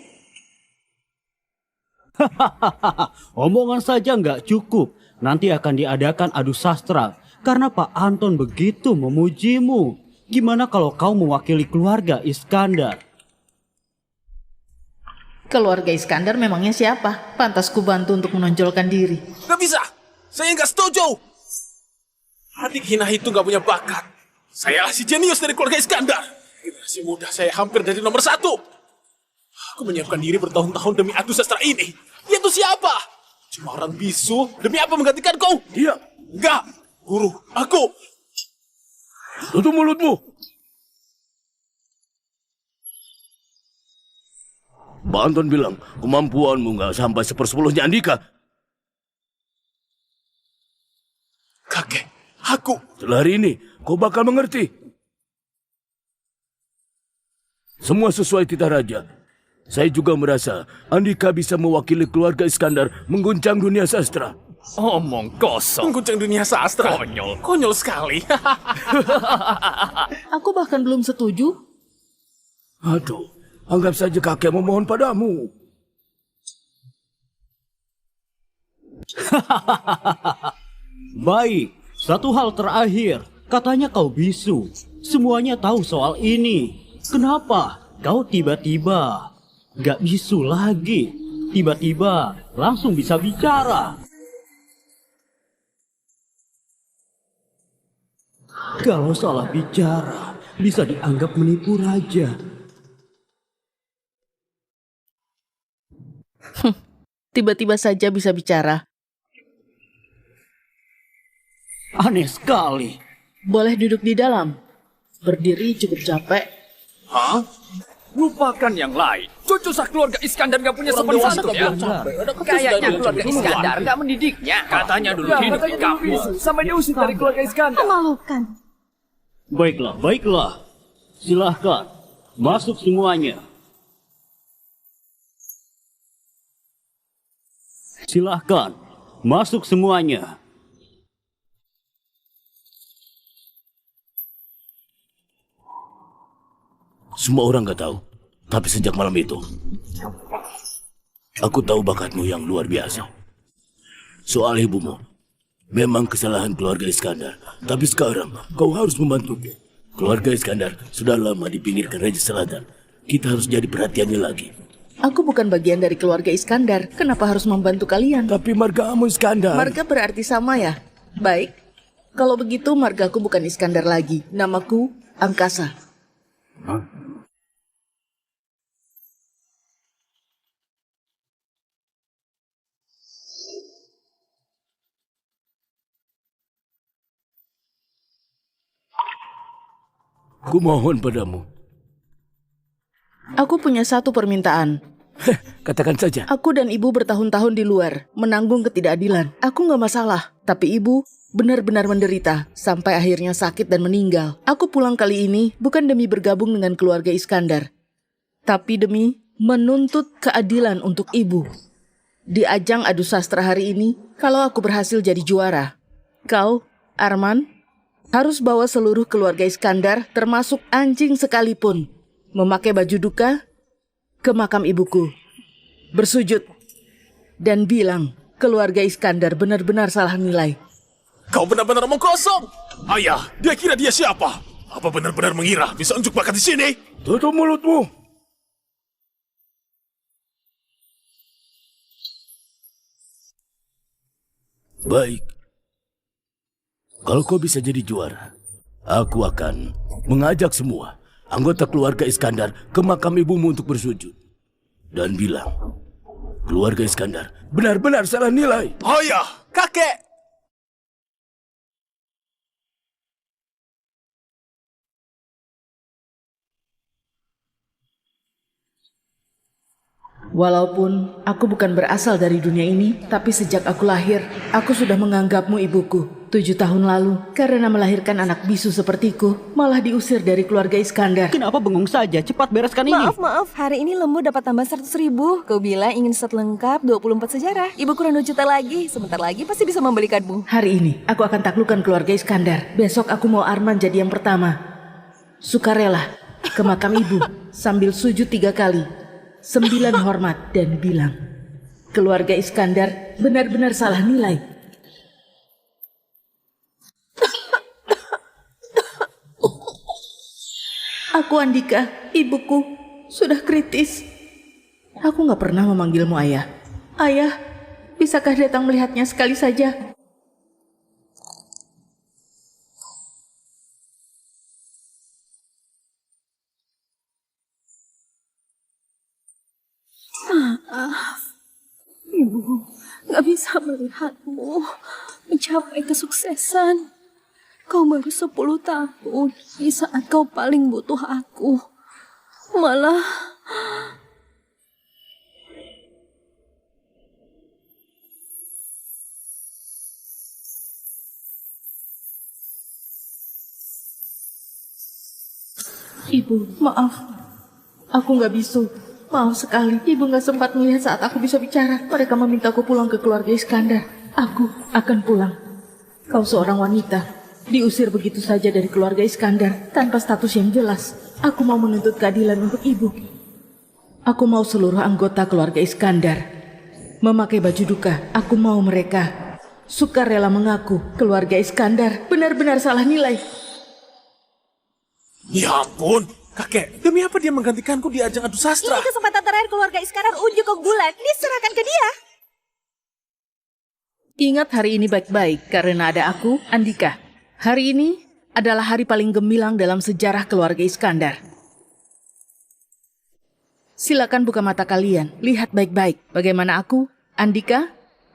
Omongan saja nggak cukup. Nanti akan diadakan adu sastra. Karena Pak Anton begitu memujimu. Gimana kalau kau mewakili keluarga Iskandar? Keluarga Iskandar memangnya siapa? Pantas ku bantu untuk menonjolkan diri. Gak bisa, saya nggak setuju. Adik hina itu nggak punya bakat. Saya si jenius dari keluarga Iskandar. Generasi muda saya hampir jadi nomor 1. Aku menyiapkan diri bertahun-tahun demi adu sastra ini. Itu siapa? Cuma orang bisu. Demi apa menggantikan kau? Diam. Enggak, Guru. Aku. Tutup mulutmu. Pak Anton bilang kemampuanmu nggak sampai 1/10-nya Andika. Kakek, aku. Setelah hari ini, kau bakal mengerti. Semua sesuai titah raja. Saya juga merasa Andika bisa mewakili keluarga Iskandar mengguncang dunia sastra. Omong kosong. Mengguncang dunia sastra. Konyol. Konyol sekali. Aku bahkan belum setuju. Aduh, anggap saja kakek memohon padamu. Baik, satu hal terakhir. Katanya kau bisu. Semuanya tahu soal ini. Kenapa kau tiba-tiba gak bisu lagi? Tiba-tiba langsung bisa bicara. Kalau salah bicara, bisa dianggap menipu raja. Tiba-tiba saja bisa bicara. Aneh sekali. Boleh duduk di dalam. Berdiri cukup capek. Hah? Lupakan yang lain. Cucu sah keluarga Iskandar gak punya sopan santun ya? Kayaknya keluarga Iskandar gak mendidiknya. Katanya dulu hidup di kampung. Sampai diusir dari keluarga Iskandar. Memalukan. Baiklah, baiklah. Silahkan, masuk semuanya. Silahkan, masuk semuanya. Semua orang gak tahu. Tapi sejak malam itu, aku tahu bakatmu yang luar biasa. Soal ibumu, memang kesalahan keluarga Iskandar. Tapi sekarang, kau harus membantuku. Keluarga Iskandar sudah lama dipinggirkan Raja Selatan. Kita harus jadi perhatiannya lagi. Aku bukan bagian dari keluarga Iskandar. Kenapa harus membantu kalian? Tapi margamu Iskandar. Marga berarti sama ya? Baik. Kalau begitu margaku bukan Iskandar lagi. Namaku Angkasa. Hah? Kumohon padamu. Aku punya satu permintaan. Katakan saja. Aku dan ibu bertahun-tahun di luar, menanggung ketidakadilan. Aku nggak masalah, tapi ibu benar-benar menderita sampai akhirnya sakit dan meninggal. Aku pulang kali ini bukan demi bergabung dengan keluarga Iskandar, tapi demi menuntut keadilan untuk ibu. Di ajang adu sastra hari ini, kalau aku berhasil jadi juara, kau, Arman, harus bawa seluruh keluarga Iskandar, termasuk anjing sekalipun, memakai baju duka ke makam ibuku, bersujud, dan bilang keluarga Iskandar benar-benar salah nilai. Kau benar-benar omong kosong. Ayah, dia kira dia siapa? Apa benar-benar mengira bisa unjuk bakat di sini? Tutup mulutmu. Baik. Kalau kau bisa jadi juara, Aku akan mengajak semua anggota keluarga Iskandar ke makam ibumu untuk bersujud. Dan bilang, keluarga Iskandar benar-benar salah nilai. Ayah, kakek! Walaupun aku bukan berasal dari dunia ini, tapi sejak aku lahir, aku sudah menganggapmu ibuku. 7 tahun lalu, karena melahirkan anak bisu sepertiku, malah diusir dari keluarga Iskandar. Kenapa bengong saja? Cepat bereskan ini. Maaf, hari ini Lembu dapat tambah 100.000. Kau bilang ingin set lengkap 24 sejarah. Ibu kurang 2 juta lagi, sebentar lagi pasti bisa membelikanmu. Hari ini, aku akan taklukkan keluarga Iskandar. Besok aku mau Arman jadi yang pertama. Sukarela, ke makam ibu, sambil sujud 3 kali. 9 hormat dan bilang, keluarga Iskandar benar-benar salah nilai. Aku Andika, ibuku, sudah kritis. Aku gak pernah memanggilmu ayah. Ayah, bisakah datang melihatnya sekali saja? Ibu, gak bisa melihatmu mencapai kesuksesan. Kau baru 10 tahun di saat kau paling butuh aku. Malah... Ibu, maaf. Aku gak bisu. Maaf sekali, ibu gak sempat melihat saat aku bisa bicara. Mereka memintaku pulang ke keluarga Iskandar. Aku akan pulang. Kau seorang wanita, diusir begitu saja dari keluarga Iskandar tanpa status yang jelas. Aku mau menuntut keadilan untuk ibu. Aku mau seluruh anggota keluarga Iskandar memakai baju duka. Aku mau mereka sukarela mengaku keluarga Iskandar benar-benar salah nilai. Ya ampun, kakek, demi apa dia menggantikanku di ajang adu sastra? Ini kesempatan terakhir keluarga Iskandar unjuk keunggulan. Diserahkan ke dia. Ingat hari ini baik-baik karena ada aku, Andika. Hari ini adalah hari paling gemilang dalam sejarah keluarga Iskandar. Silakan buka mata kalian, lihat baik-baik bagaimana aku, Andika,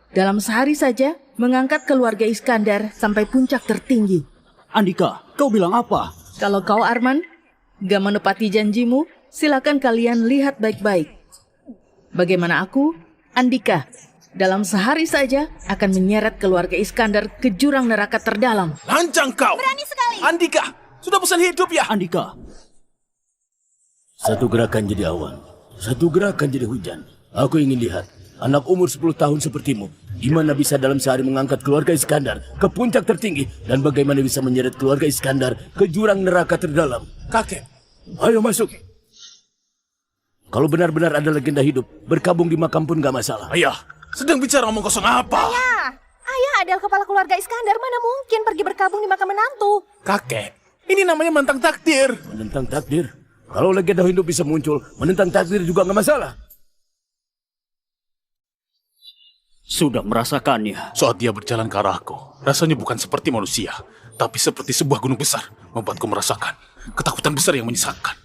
dalam sehari saja mengangkat keluarga Iskandar sampai puncak tertinggi. Andika, kau bilang apa? Kalau kau, Arman, gak menepati janjimu, silakan kalian lihat baik-baik. Bagaimana aku, Andika, dalam sehari saja akan menyeret keluarga Iskandar ke jurang neraka terdalam. Lancang kau! Berani sekali. Andika, sudah bosan hidup ya? Andika. Satu gerakan jadi awan, satu gerakan jadi hujan. Aku ingin lihat anak umur 10 tahun sepertimu, gimana bisa dalam sehari mengangkat keluarga Iskandar ke puncak tertinggi dan bagaimana bisa menyeret keluarga Iskandar ke jurang neraka terdalam. Kakek, Ayo masuk. Kalau benar-benar ada legenda hidup, berkabung di makam pun gak masalah. ayah, sedang bicara omong kosong apa? Ayah adalah kepala keluarga Iskandar. Mana mungkin pergi berkabung di makam menantu? Kakek, ini namanya menentang takdir. Menentang takdir? Kalau legenda hidup bisa muncul, menentang takdir juga gak masalah. Sudah merasakannya. Saat dia berjalan ke arahku, rasanya bukan seperti manusia, tapi seperti sebuah gunung besar, membuatku merasakan ketakutan besar yang menyesakan.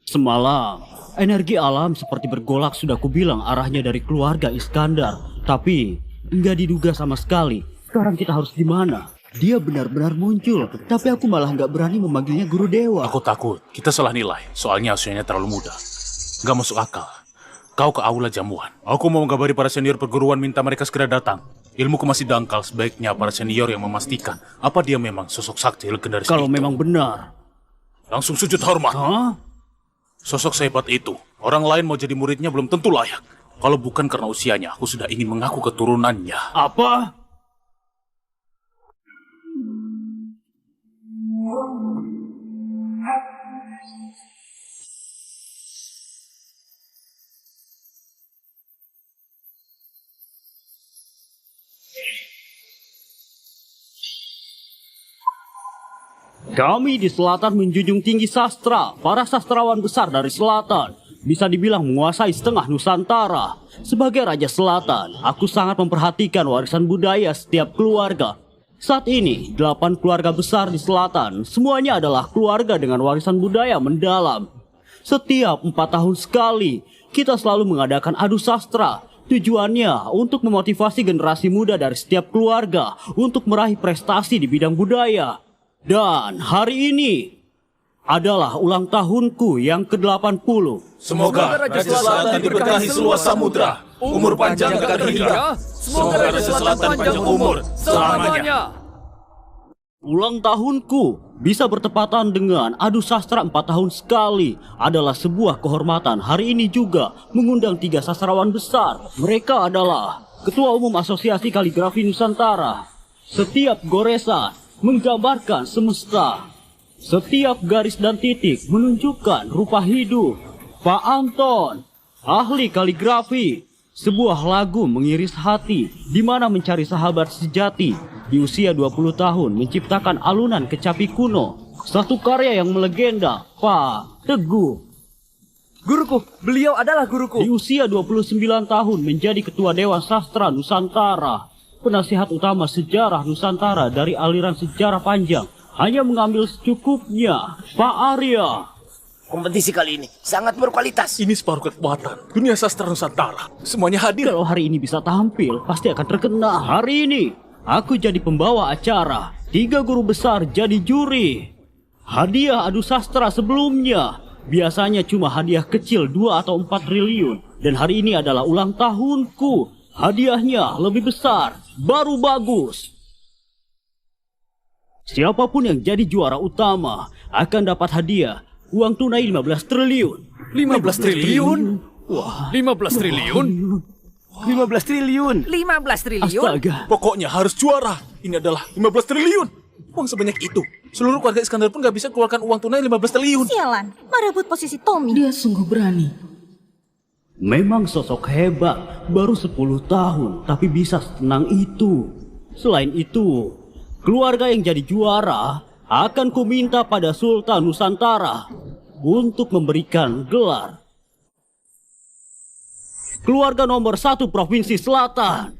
Semalam, energi alam seperti bergolak sudah kubilang arahnya dari keluarga Iskandar. Tapi, nggak diduga sama sekali. Sekarang kita harus gimana? Dia benar-benar muncul, tapi aku malah nggak berani memanggilnya guru dewa. Aku takut kita salah nilai, soalnya usianya terlalu muda. Gak masuk akal. Kau ke aula jamuan. Aku mau mengabari para senior perguruan minta mereka segera datang. Ilmuku masih dangkal, sebaiknya para senior yang memastikan apa dia memang sosok sakti legendaris itu. Kalau memang benar. Langsung sujud hormat. Hah? Sosok sehebat itu, orang lain mau jadi muridnya belum tentu layak. Kalau bukan karena usianya, aku sudah ingin mengaku keturunannya. Apa? Kami di selatan menjunjung tinggi sastra. Para sastrawan besar dari selatan bisa dibilang menguasai setengah Nusantara. Sebagai Raja Selatan, aku sangat memperhatikan warisan budaya setiap keluarga. Saat ini, 8 keluarga besar di selatan, semuanya adalah keluarga dengan warisan budaya mendalam. Setiap 4 tahun sekali, kita selalu mengadakan adu sastra. Tujuannya untuk memotivasi generasi muda dari setiap keluarga untuk meraih prestasi di bidang budaya. Dan hari ini adalah ulang tahunku yang ke-80. Semoga Raja Selatan diberkahi seluas samudra, umur panjang kekal hingga. Semoga Raja Selatan panjang umur selamanya. Ulang tahunku bisa bertepatan dengan adu sastra 4 tahun sekali adalah sebuah kehormatan. Hari ini juga mengundang 3 sastrawan besar. Mereka adalah Ketua Umum Asosiasi Kaligrafi Nusantara. Setiap goresan menggambarkan semesta. Setiap garis dan titik menunjukkan rupa hidup. Pak Anton, ahli kaligrafi. Sebuah lagu mengiris hati di mana mencari sahabat sejati. Di usia 20 tahun menciptakan alunan kecapi kuno. Satu karya yang melegenda, Pak Teguh. Guruku, beliau adalah guruku. Di usia 29 tahun menjadi Ketua Dewan Sastra Nusantara. Penasihat utama sejarah Nusantara dari aliran sejarah panjang. Hanya mengambil secukupnya, Pak Arya. Kompetisi kali ini sangat berkualitas. Ini separuh kekuatan dunia sastra Nusantara. Semuanya hadir. Kalau hari ini bisa tampil, pasti akan terkenal. Hari ini, aku jadi pembawa acara. 3 guru besar jadi juri. Hadiah adu sastra sebelumnya biasanya cuma hadiah kecil 2 atau 4 triliun. Dan hari ini adalah ulang tahunku. Hadiahnya lebih besar, baru bagus. Siapapun yang jadi juara utama akan dapat hadiah uang tunai 15 triliun. 15 triliun? Wah, 15 triliun? 15 triliun. 15 triliun? Astaga. Pokoknya harus juara. Ini adalah 15 triliun. Uang sebanyak itu. Seluruh keluarga Iskandar pun gak bisa keluarkan uang tunai 15 triliun. Sialan, merebut posisi Tommy. Dia sungguh berani. Memang sosok hebat, baru 10 tahun, tapi bisa setenang itu. Selain itu, keluarga yang jadi juara akan kuminta pada Sultan Nusantara untuk memberikan gelar keluarga nomor 1 Provinsi Selatan.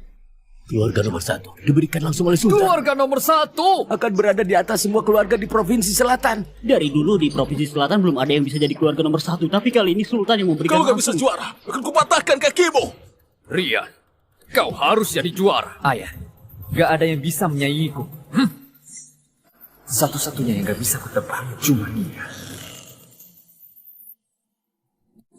Keluarga nomor 1 diberikan langsung oleh Sultan. Keluarga nomor 1 Akan berada di atas semua keluarga di Provinsi Selatan. Dari dulu di Provinsi Selatan belum ada yang bisa jadi keluarga nomor 1, tapi kali ini Sultan yang memberikan Kalau gak bisa langsung. juara, akan kupatahkan kakimu. Rian, kau harus jadi juara. Ayah, gak ada yang bisa menyaingiku. Satu-satunya yang gak bisa kutebak cuma dia.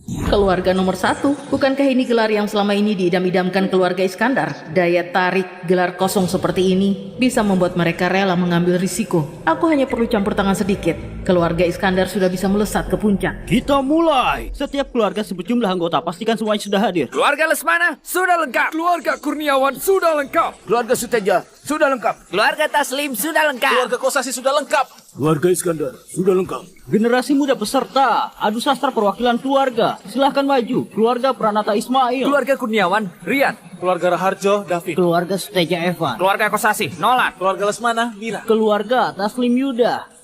Keluarga nomor 1, bukankah ini gelar yang selama ini diidam-idamkan keluarga Iskandar? Daya tarik gelar kosong seperti ini bisa membuat mereka rela mengambil risiko. Aku hanya perlu campur tangan sedikit. Keluarga Iskandar sudah bisa melesat ke puncak. Kita mulai. Setiap keluarga sejumlah anggota, pastikan semuanya sudah hadir. Keluarga Lesmana sudah lengkap. Keluarga Kurniawan sudah lengkap. Keluarga Suteja sudah lengkap. Keluarga Taslim sudah lengkap. Keluarga Kosasi sudah lengkap. Keluarga Iskandar sudah lengkap. Generasi muda peserta adu sastra perwakilan keluarga. Silahkan maju. Keluarga Pranata Ismail. Keluarga Kurniawan, Rian. Keluarga Raharjo, David. Keluarga Suteja Evan. Keluarga Kosasi, Nolan. Keluarga Lesmana, Mira. Keluarga Taslim Yuda.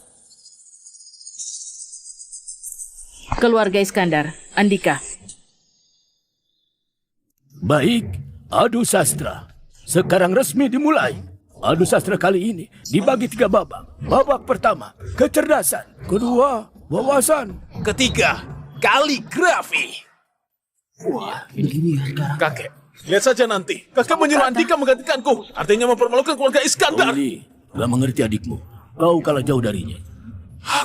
Keluarga Iskandar, Andika. Baik, adu sastra sekarang resmi dimulai. Adu sastra kali ini dibagi 3 babak. Babak pertama, kecerdasan. Kedua, wawasan. Ketiga, kaligrafi. Wah, ini ya sekarang. Kakek, lihat saja nanti. Kakek menyuruh Andika menggantikanku. Artinya mempermalukan keluarga Iskandar. Oli, gak mengerti adikmu. Kau kalah jauh darinya.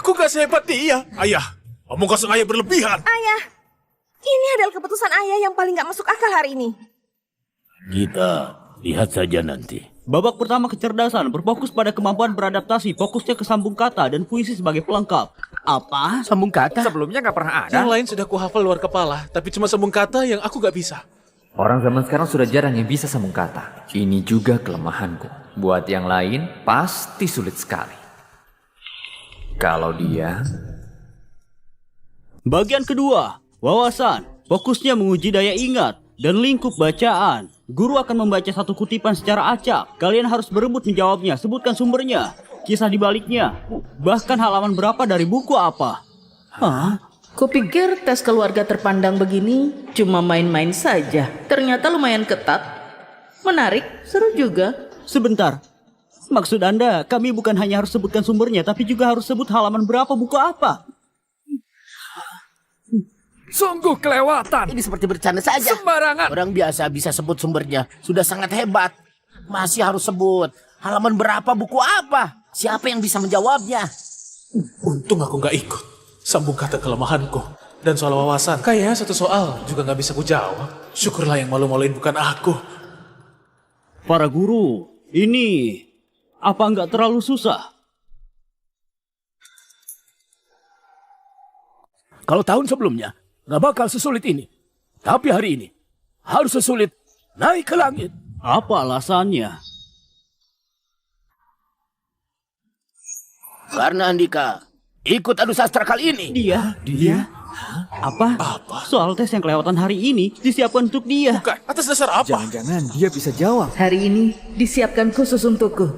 Aku gak sehebat dia. Ayah, omong-kosong ayah berlebihan. Ayah, ini adalah keputusan ayah yang paling gak masuk akal hari ini. Kita lihat saja nanti. Babak pertama kecerdasan berfokus pada kemampuan beradaptasi, fokusnya ke sambung kata dan puisi sebagai pelengkap. Apa? Sambung kata. Sebelumnya gak pernah ada. Yang lain sudah kuhafal luar kepala, tapi cuma sambung kata yang aku gak bisa. Orang zaman sekarang sudah jarang yang bisa sambung kata. Ini juga kelemahanku. Buat yang lain pasti sulit sekali. Kalau dia... Bagian kedua, wawasan. Fokusnya menguji daya ingat dan lingkup bacaan. Guru akan membaca satu kutipan secara acak. Kalian harus berebut menjawabnya. Sebutkan sumbernya, kisah di baliknya, bahkan halaman berapa dari buku apa. Hah? Kupikir tes keluarga terpandang begini cuma main-main saja. Ternyata lumayan ketat. Menarik, seru juga. Sebentar. Maksud Anda, kami bukan hanya harus sebutkan sumbernya, tapi juga harus sebut halaman berapa buku apa. Sungguh kelewatan. Ini seperti bercanda saja. Sembarangan. Orang biasa bisa sebut sumbernya. Sudah sangat hebat. Masih harus sebut halaman berapa buku apa. Siapa yang bisa menjawabnya? Untung aku nggak ikut. Sambung kata kelemahanku. Dan soal wawasan, kayaknya satu soal juga nggak bisa ku jawab. Syukurlah yang malu-maluin bukan aku. Para guru, ini apa nggak terlalu susah? Kalau tahun sebelumnya, nggak bakal sesulit ini. Tapi hari ini, harus sesulit naik ke langit. Apa alasannya? Karena Andika ikut adu sastra kali ini. Dia? Apa? Soal tes yang kelewatan hari ini disiapkan untuk dia. Bukan, atas dasar apa? Jangan-jangan dia bisa jawab. Hari ini disiapkan khusus untukku.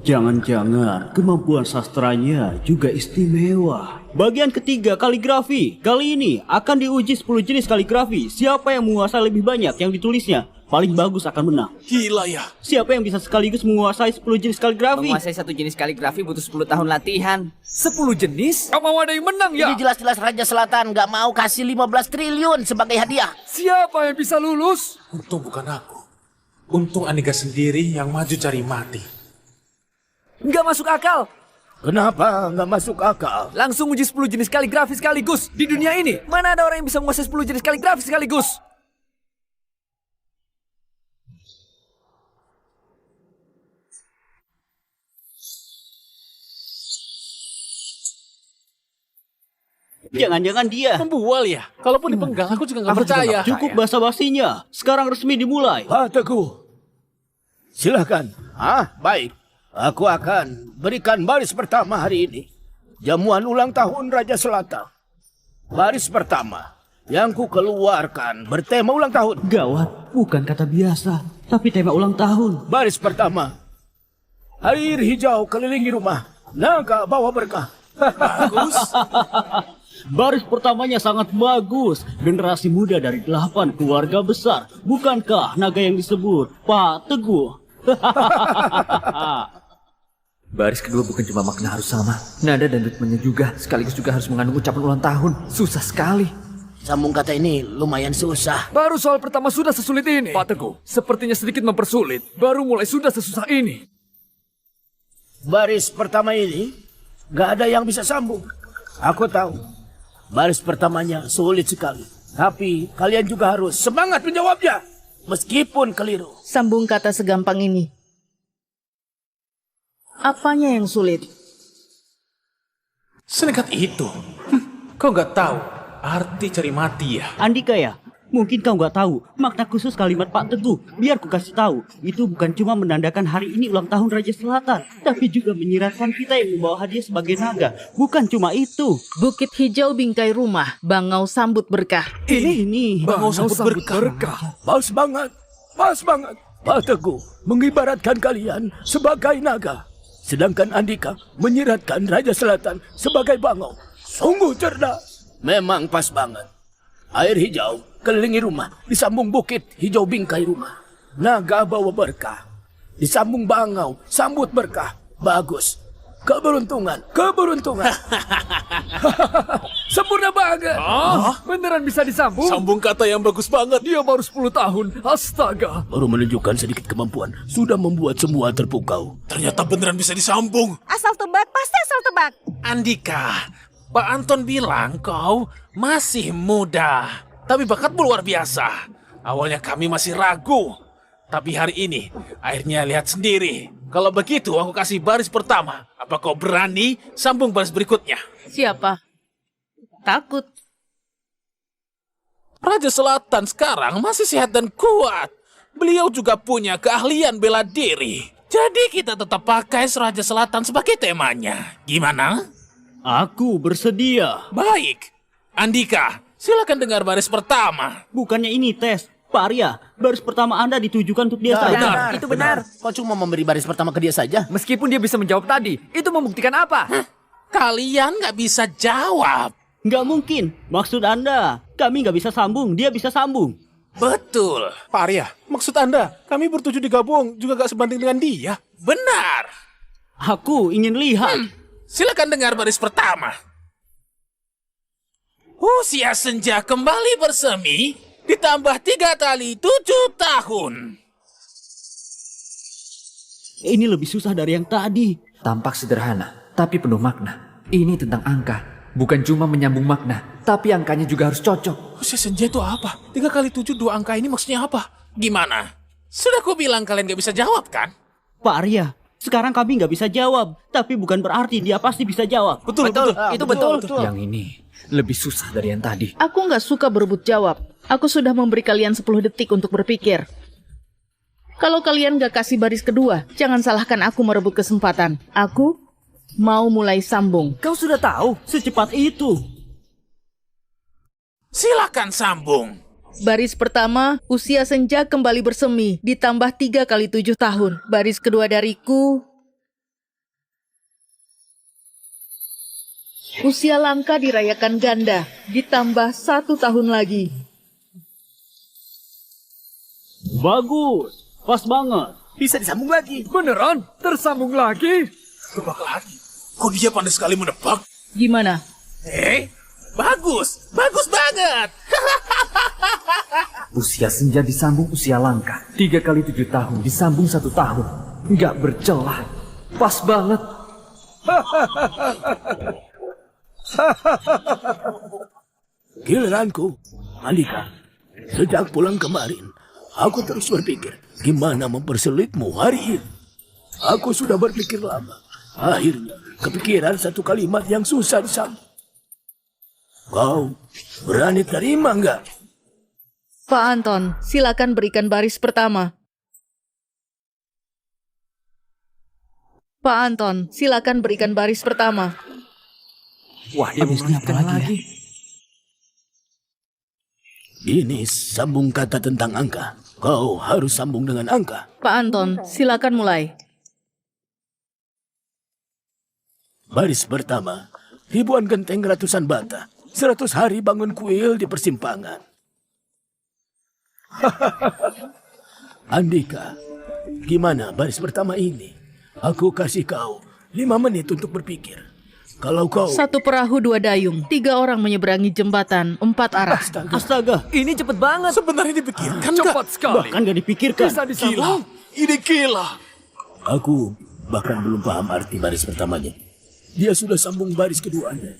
Jangan-jangan kemampuan sastranya juga istimewa. Bagian ketiga, kaligrafi. Kali ini akan diuji 10 jenis kaligrafi. Siapa yang menguasai lebih banyak yang ditulisnya, paling bagus akan menang. Gila ya. Siapa yang bisa sekaligus menguasai 10 jenis kaligrafi? Menguasai satu jenis kaligrafi butuh 10 tahun latihan. 10 jenis? Gak mau ada yang menang ya? Ini jelas-jelas Raja Selatan nggak mau kasih 15 triliun sebagai hadiah. Siapa yang bisa lulus? Untung bukan aku. Untung Andika sendiri yang maju cari mati. Nggak masuk akal. Kenapa nggak masuk akal? Langsung uji 10 jenis kaligrafi sekaligus. Di dunia ini, mana ada orang yang bisa menguasai 10 jenis kaligrafi sekaligus? Jangan-jangan dia. Membual ya? Kalaupun dipenggang aku juga nggak percaya. Cukup basa-basinya. Sekarang resmi dimulai. Pak Teguh, silakan. Baik. Aku akan berikan baris pertama hari ini. Jamuan ulang tahun Raja Selatan. Baris pertama yang ku keluarkan bertema ulang tahun. Gawat, bukan kata biasa, tapi tema ulang tahun. Baris pertama. Air hijau kelilingi rumah. Naga bawa berkah. Bagus. Baris pertamanya sangat bagus. Generasi muda dari 8 keluarga besar. Bukankah naga yang disebut Pak Teguh? Baris kedua bukan cuma makna harus sama, nada dan ritmenya juga, sekaligus juga harus mengandung ucapan ulang tahun. Susah sekali. Sambung kata ini lumayan susah. Baru soal pertama sudah sesulit ini. Pak Teguh, sepertinya sedikit mempersulit. Baru mulai sudah sesusah ini. Baris pertama ini gak ada yang bisa sambung. Aku tahu. Baris pertamanya sulit sekali. Tapi kalian juga harus semangat menjawabnya. Meskipun keliru. Sambung kata segampang ini. Apanya yang sulit? Senekat itu. Kau nggak tahu arti cari mati ya? Andika ya? Mungkin kau nggak tahu makna khusus kalimat Pak Teguh. Biar ku kasih tahu. Itu bukan cuma menandakan hari ini ulang tahun Raja Selatan, tapi juga menyiratkan kita yang membawa hadiah sebagai naga. Bukan cuma itu. Bukit hijau bingkai rumah, bangau sambut berkah. Ini. Bangau sambut berkah. Pas banget. Pas banget. Pak Teguh mengibaratkan kalian sebagai naga. Sedangkan Andika menyiratkan Raja Selatan sebagai bangau. Sungguh cerdas. Memang pas banget. Air hijau kelilingi rumah, disambung bukit hijau bingkai rumah. Naga bawa berkah, disambung bangau, sambut berkah. Bagus. Keberuntungan. Sempurna banget. Beneran bisa disambung? Sambung kata yang bagus banget. Dia baru 10 tahun. Astaga. Baru menunjukkan sedikit kemampuan, sudah membuat semua terpukau. Ternyata beneran bisa disambung. Asal tebak, pasti asal tebak. Andika, Pak Anton bilang kau masih muda. Tapi bakatmu luar biasa. Awalnya kami masih ragu. Tapi hari ini, akhirnya lihat sendiri. Kalau begitu, aku kasih baris pertama. Apa kau berani sambung baris berikutnya? Siapa? Takut. Raja Selatan sekarang masih sehat dan kuat. Beliau juga punya keahlian bela diri. Jadi kita tetap pakai Raja Selatan sebagai temanya. Gimana? Aku bersedia. Baik. Andika, silakan dengar baris pertama. Bukannya ini tes. Pak Arya, baris pertama Anda ditujukan untuk dia saja. Itu benar. Kau cuma memberi baris pertama ke dia saja? Meskipun dia bisa menjawab tadi, itu membuktikan apa? Kalian nggak bisa jawab. Nggak mungkin. Maksud Anda, kami nggak bisa sambung, dia bisa sambung. Betul. Pak Arya, maksud Anda, kami bertujuh digabung juga nggak sebanding dengan dia? Benar. Aku ingin lihat. Silakan dengar baris pertama. Usia senja kembali bersemi ditambah 3 kali 7 tahun. Ini lebih susah dari yang tadi. Tampak sederhana, tapi penuh makna. Ini tentang angka. Bukan cuma menyambung makna, tapi angkanya juga harus cocok. Usia senja itu apa? 3 kali 7 2 angka ini maksudnya apa? Gimana? Sudah ku bilang kalian gak bisa jawab kan? Pak Arya, sekarang kami nggak bisa jawab. Tapi bukan berarti dia pasti bisa jawab. Betul. Itu betul. Yang ini lebih susah dari yang tadi. Aku nggak suka berebut jawab. Aku sudah memberi kalian 10 detik untuk berpikir. Kalau kalian gak kasih baris kedua, jangan salahkan aku merebut kesempatan. Aku mau mulai sambung. Kau sudah tahu secepat itu. Silakan sambung. Baris pertama, usia senja kembali bersemi, ditambah 3 kali 7 tahun. Baris kedua dariku, usia langka dirayakan ganda, ditambah 1 tahun lagi. Bagus, pas banget. Bisa disambung lagi. Beneran? Tersambung lagi? Tebak lagi. Kok dia pandai sekali menebak? Gimana? Bagus banget. Usia senja disambung usia langka. 3 kali 7 tahun disambung 1 tahun. Nggak bercelah. Pas banget. Giliranku, Andika. Sejak pulang kemarin, aku terus berpikir gimana mempersulitmu hari ini. Aku sudah berpikir lama. Akhirnya kepikiran satu kalimat yang susah disambung. Kau berani terima nggak? Pak Anton, silakan berikan baris pertama. Pak Anton, silakan berikan baris pertama. Wah, dia mengingatkan lagi. Ini sambung kata tentang angka. Kau harus sambung dengan angka. Pak Anton, silakan mulai. Baris pertama, ribuan genteng ratusan bata. 100 hari bangun kuil di persimpangan. Andika, gimana baris pertama ini? Aku kasih kau 5 menit untuk berpikir. Kalau kau... 1 perahu 2 dayung, 3 orang menyeberangi jembatan 4 arah. Astaga, Ini cepet banget. Sebenarnya dipikirkan Cepat sekali. bahkan gak dipikirkan. Bisa disambung. Ini gila. Aku bahkan belum paham arti baris pertamanya. Dia sudah sambung baris keduanya.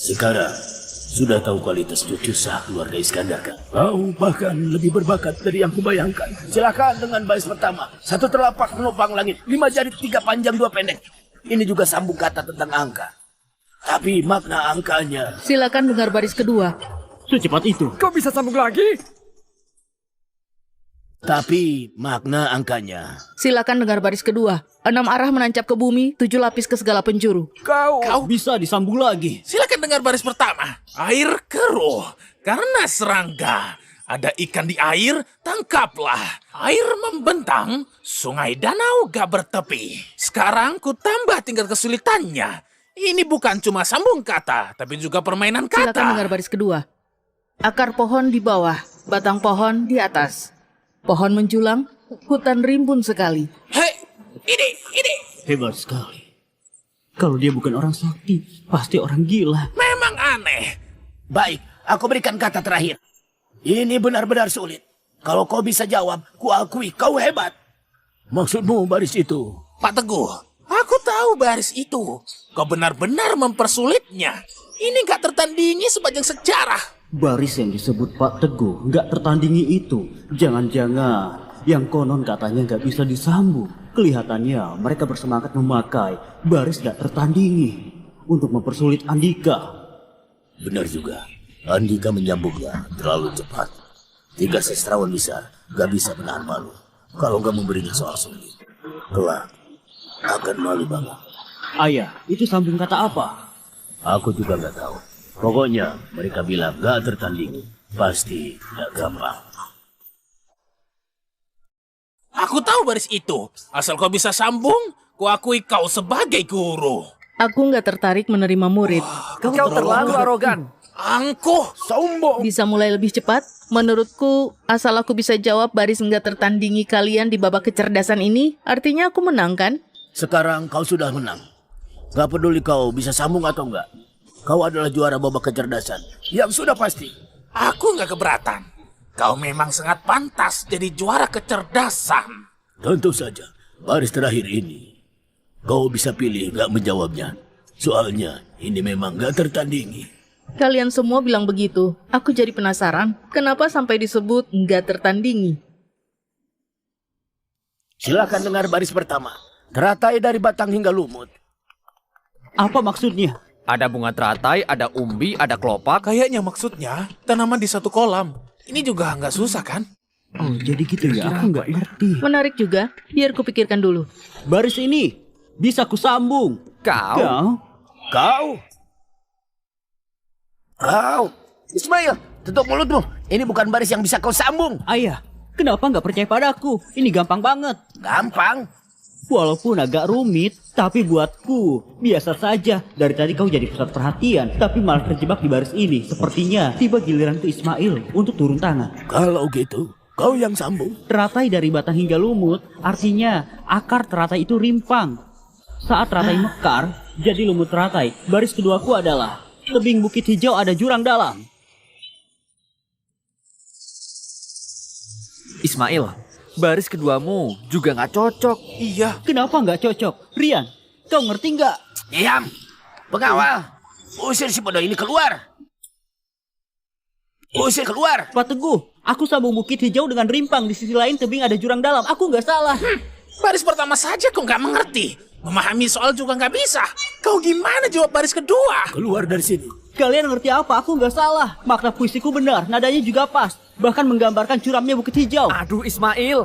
Sekarang, sudah tahu kualitas cucu sah keluarga Iskandar kan? Kau bahkan lebih berbakat dari yang kubayangkan. Silakan dengan baris pertama. 1 telapak menopang langit, 5 jari 3 panjang 2 pendek. Ini juga sambung kata tentang angka. Tapi makna angkanya... Silakan dengar baris kedua. Secepat itu. Kau bisa sambung lagi? Tapi makna angkanya... Silakan dengar baris kedua. 6 arah menancap ke bumi, 7 lapis ke segala penjuru. Kau Bisa disambung lagi. Silakan dengar baris pertama. Air keruh karena serangga. Ada ikan di air, tangkaplah. Air membentang, sungai danau gak bertepi. Sekarang ku tambah tingkat kesulitannya. Ini bukan cuma sambung kata, tapi juga permainan kata. Silakan dengar baris kedua. Akar pohon di bawah, batang pohon di atas. Pohon menjulang, hutan rimbun sekali. Hei, ini. Hebat sekali. Kalau dia bukan orang sakti, pasti orang gila. Memang aneh. Baik, aku berikan kata terakhir. Ini benar-benar sulit. Kalau kau bisa jawab, kuakui kau hebat. Maksudmu baris itu? Pak Teguh, aku tahu baris itu. Kau benar-benar mempersulitnya. Ini gak tertandingi sepanjang sejarah. Baris yang disebut Pak Teguh nggak tertandingi itu. Jangan-jangan yang konon katanya nggak bisa disambung. Kelihatannya mereka bersemangat memakai baris nggak tertandingi untuk mempersulit Andika. Benar juga. Andika menyambungnya terlalu cepat. 3 sastrawan besar gak bisa menahan malu. Kalau gak memberinya soal sulit, kelak akan malu banget. Ayah, itu sambung kata apa? Aku juga gak tahu. Pokoknya mereka bilang gak tertandingi. Pasti gak gampang. Aku tahu baris itu. Asal kau bisa sambung, kuakui kau sebagai guru. Aku nggak tertarik menerima murid. Kau terlalu arogan. Angkuh, sombong. Bisa mulai lebih cepat? Menurutku, asal aku bisa jawab baris nggak tertandingi kalian di babak kecerdasan ini, artinya aku menang kan? Sekarang kau sudah menang. Gak peduli kau bisa sambung atau enggak. Kau adalah juara babak kecerdasan. Yang sudah pasti. Aku nggak keberatan. Kau memang sangat pantas jadi juara kecerdasan. Tentu saja, baris terakhir ini. Kau bisa pilih gak menjawabnya. Soalnya ini memang gak tertandingi. Kalian semua bilang begitu. Aku jadi penasaran, kenapa sampai disebut nggak tertandingi? Silakan dengar baris pertama. Teratai dari batang hingga lumut. Apa maksudnya? Ada bunga teratai, ada umbi, ada kelopak. Kayaknya maksudnya tanaman di satu kolam. Ini juga nggak susah kan? Oh, jadi gitu ya? Aku nggak ngerti. Menarik juga, biar kupikirkan dulu. Baris ini bisa kusambung. Kau? Kau, Ismail, tutup mulutmu. Ini bukan baris yang bisa kau sambung. Ayah, kenapa nggak percaya padaku? Ini gampang banget. Gampang. Walaupun agak rumit, tapi buatku biasa saja. Dari tadi kau jadi pusat perhatian, tapi malah terjebak di baris ini. Sepertinya tiba giliran ke Ismail untuk turun tangan. Kalau gitu, kau yang sambung. Teratai dari batang hingga lumut, artinya akar teratai itu rimpang. Saat teratai mekar, jadi lumut teratai. Baris keduaku adalah tebing bukit hijau ada jurang dalam. Ismail, baris keduamu juga nggak cocok. Iya. Kenapa nggak cocok? Rian, kau ngerti nggak? Diam. Pengawal, usir si bodoh ini keluar. Usir keluar. Pak Teguh, aku sambung bukit hijau dengan rimpang. Di sisi lain tebing ada jurang dalam. Aku nggak salah. Baris pertama saja kau nggak mengerti. Memahami soal juga nggak bisa. Kau gimana jawab baris kedua? Keluar dari sini. Kalian ngerti apa? Aku nggak salah. Makna puisiku benar. Nadanya juga pas. Bahkan menggambarkan curamnya bukit hijau. Aduh Ismail,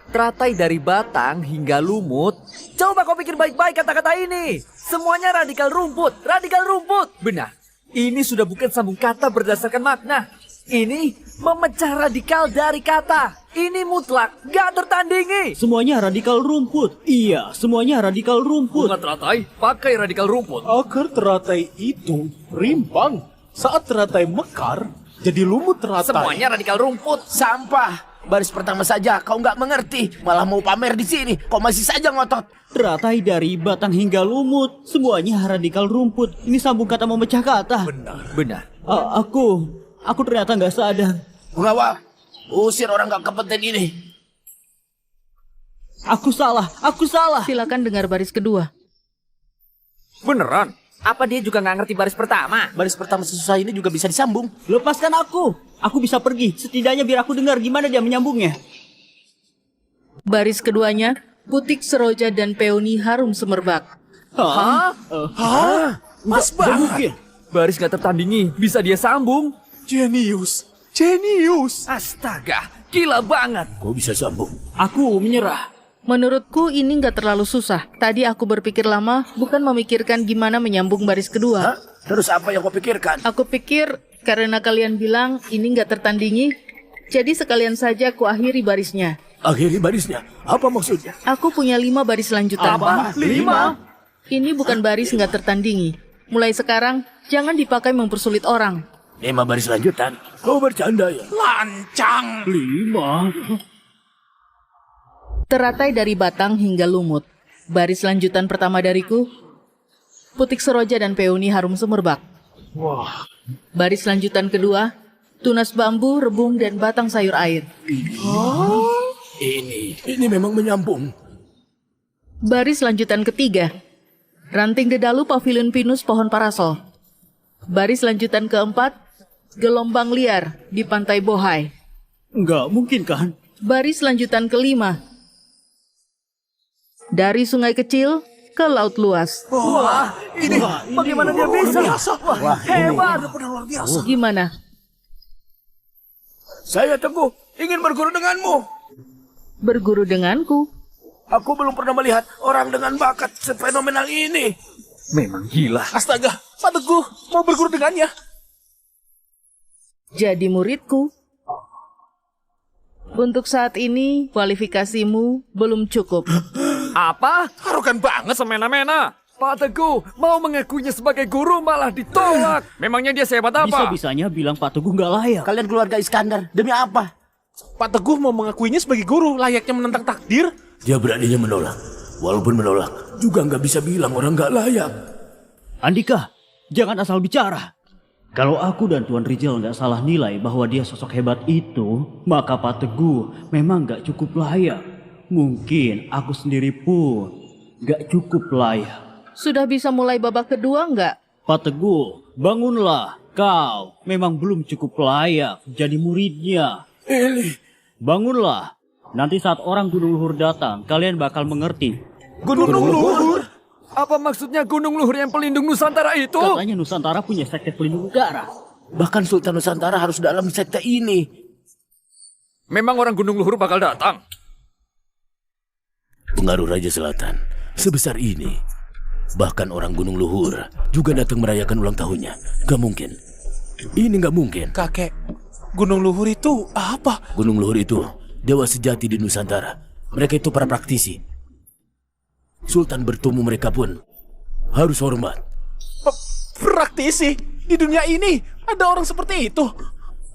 teratai dari batang hingga lumut. Coba kau pikir baik-baik kata-kata ini. Semuanya radikal rumput, radikal rumput. Benar, ini sudah bukan sambung kata berdasarkan makna. Ini memecah radikal dari kata. Ini mutlak, gak tertandingi. Semuanya radikal rumput. Iya, semuanya radikal rumput. Bunga teratai pakai radikal rumput. Akar teratai itu rimpang. Saat teratai mekar, jadi lumut teratai. Semuanya radikal rumput. Sampah. Baris pertama saja kau nggak mengerti. Malah mau pamer di sini. Kau masih saja ngotot. Teratai dari batang hingga lumut. Semuanya radikal rumput. Ini sambung kata memecah kata. Benar. Aku ternyata nggak sadar. Pengawal, usir orang nggak kompeten ini. Aku salah. Silakan dengar baris kedua. Beneran? Apa dia juga nggak ngerti baris pertama? Baris pertama sesusah ini juga bisa disambung. Lepaskan aku. Aku bisa pergi. Setidaknya biar aku dengar gimana dia menyambungnya. Baris keduanya, Putik Seroja dan Peony Harum Semerbak. Hah? Mas Nggak mungkin. Baris nggak tertandingi, bisa dia sambung. Jenius. Astaga, gila banget. Kau bisa sambung. Aku menyerah. Menurutku ini nggak terlalu susah. Tadi aku berpikir lama, bukan memikirkan gimana menyambung baris kedua. Hah? Terus apa yang kau pikirkan? Aku pikir karena kalian bilang ini nggak tertandingi, jadi sekalian saja aku akhiri barisnya. Akhiri barisnya. Apa maksudnya? Aku punya 5 baris lanjutan. Apa? 5? Ini bukan baris nggak tertandingi. Mulai sekarang, jangan dipakai mempersulit orang. 5 baris lanjutan. Kau bercanda ya? Lancang. 5. Teratai dari batang hingga lumut. Baris lanjutan pertama dariku, Putik Seroja dan Peony Harum Semerbak. Wah. Baris lanjutan kedua, tunas bambu, rebung, dan batang sayur air. Ini memang menyambung. Baris lanjutan ketiga, ranting dedalu pavilion pinus pohon parasol. Baris lanjutan keempat, gelombang liar di pantai Bohai. Nggak mungkin kan? Baris lanjutan kelima, dari sungai kecil ke laut luas. Wah, ini bagaimana dia bisa? Wah, hebat. Gimana? Saya Teguh ingin berguru denganmu. Berguru denganku? Aku belum pernah melihat orang dengan bakat sefenomenal ini. Memang gila. Astaga, Pak Teguh mau berguru dengannya. Jadi muridku. Untuk saat ini, kualifikasimu belum cukup. Apa? Arogan banget. Semena-mena. Pak Teguh mau mengakuinya sebagai guru malah ditolak. Memangnya dia sehebat apa? Bisa-bisanya bilang Pak Teguh nggak layak. Kalian keluarga Iskandar, demi apa? Pak Teguh mau mengakuinya sebagai guru, layaknya menentang takdir. Dia beraninya menolak. Walaupun menolak, juga nggak bisa bilang orang nggak layak. Andika, jangan asal bicara. Kalau aku dan Tuan Rizal nggak salah nilai bahwa dia sosok hebat itu, maka Pak Teguh memang nggak cukup layak. Mungkin aku sendiri pun nggak cukup layak. Sudah bisa mulai babak kedua nggak? Pak Teguh, bangunlah. Kau memang belum cukup layak jadi muridnya. Bangunlah. Nanti saat orang Gunung Luhur datang, kalian bakal mengerti. Gunung Luhur? Apa maksudnya Gunung Luhur yang pelindung Nusantara itu? Katanya Nusantara punya sekte pelindung udara. Bahkan Sultan Nusantara harus dalam sekte ini. Memang orang Gunung Luhur bakal datang. Pengaruh Raja Selatan sebesar ini. Bahkan orang Gunung Luhur juga datang merayakan ulang tahunnya. Gak mungkin. Ini gak mungkin. Kakek, Gunung Luhur itu apa? Gunung Luhur itu dewa sejati di Nusantara. Mereka itu para praktisi. Sultan bertemu mereka pun harus hormat. Praktisi? Di dunia ini ada orang seperti itu?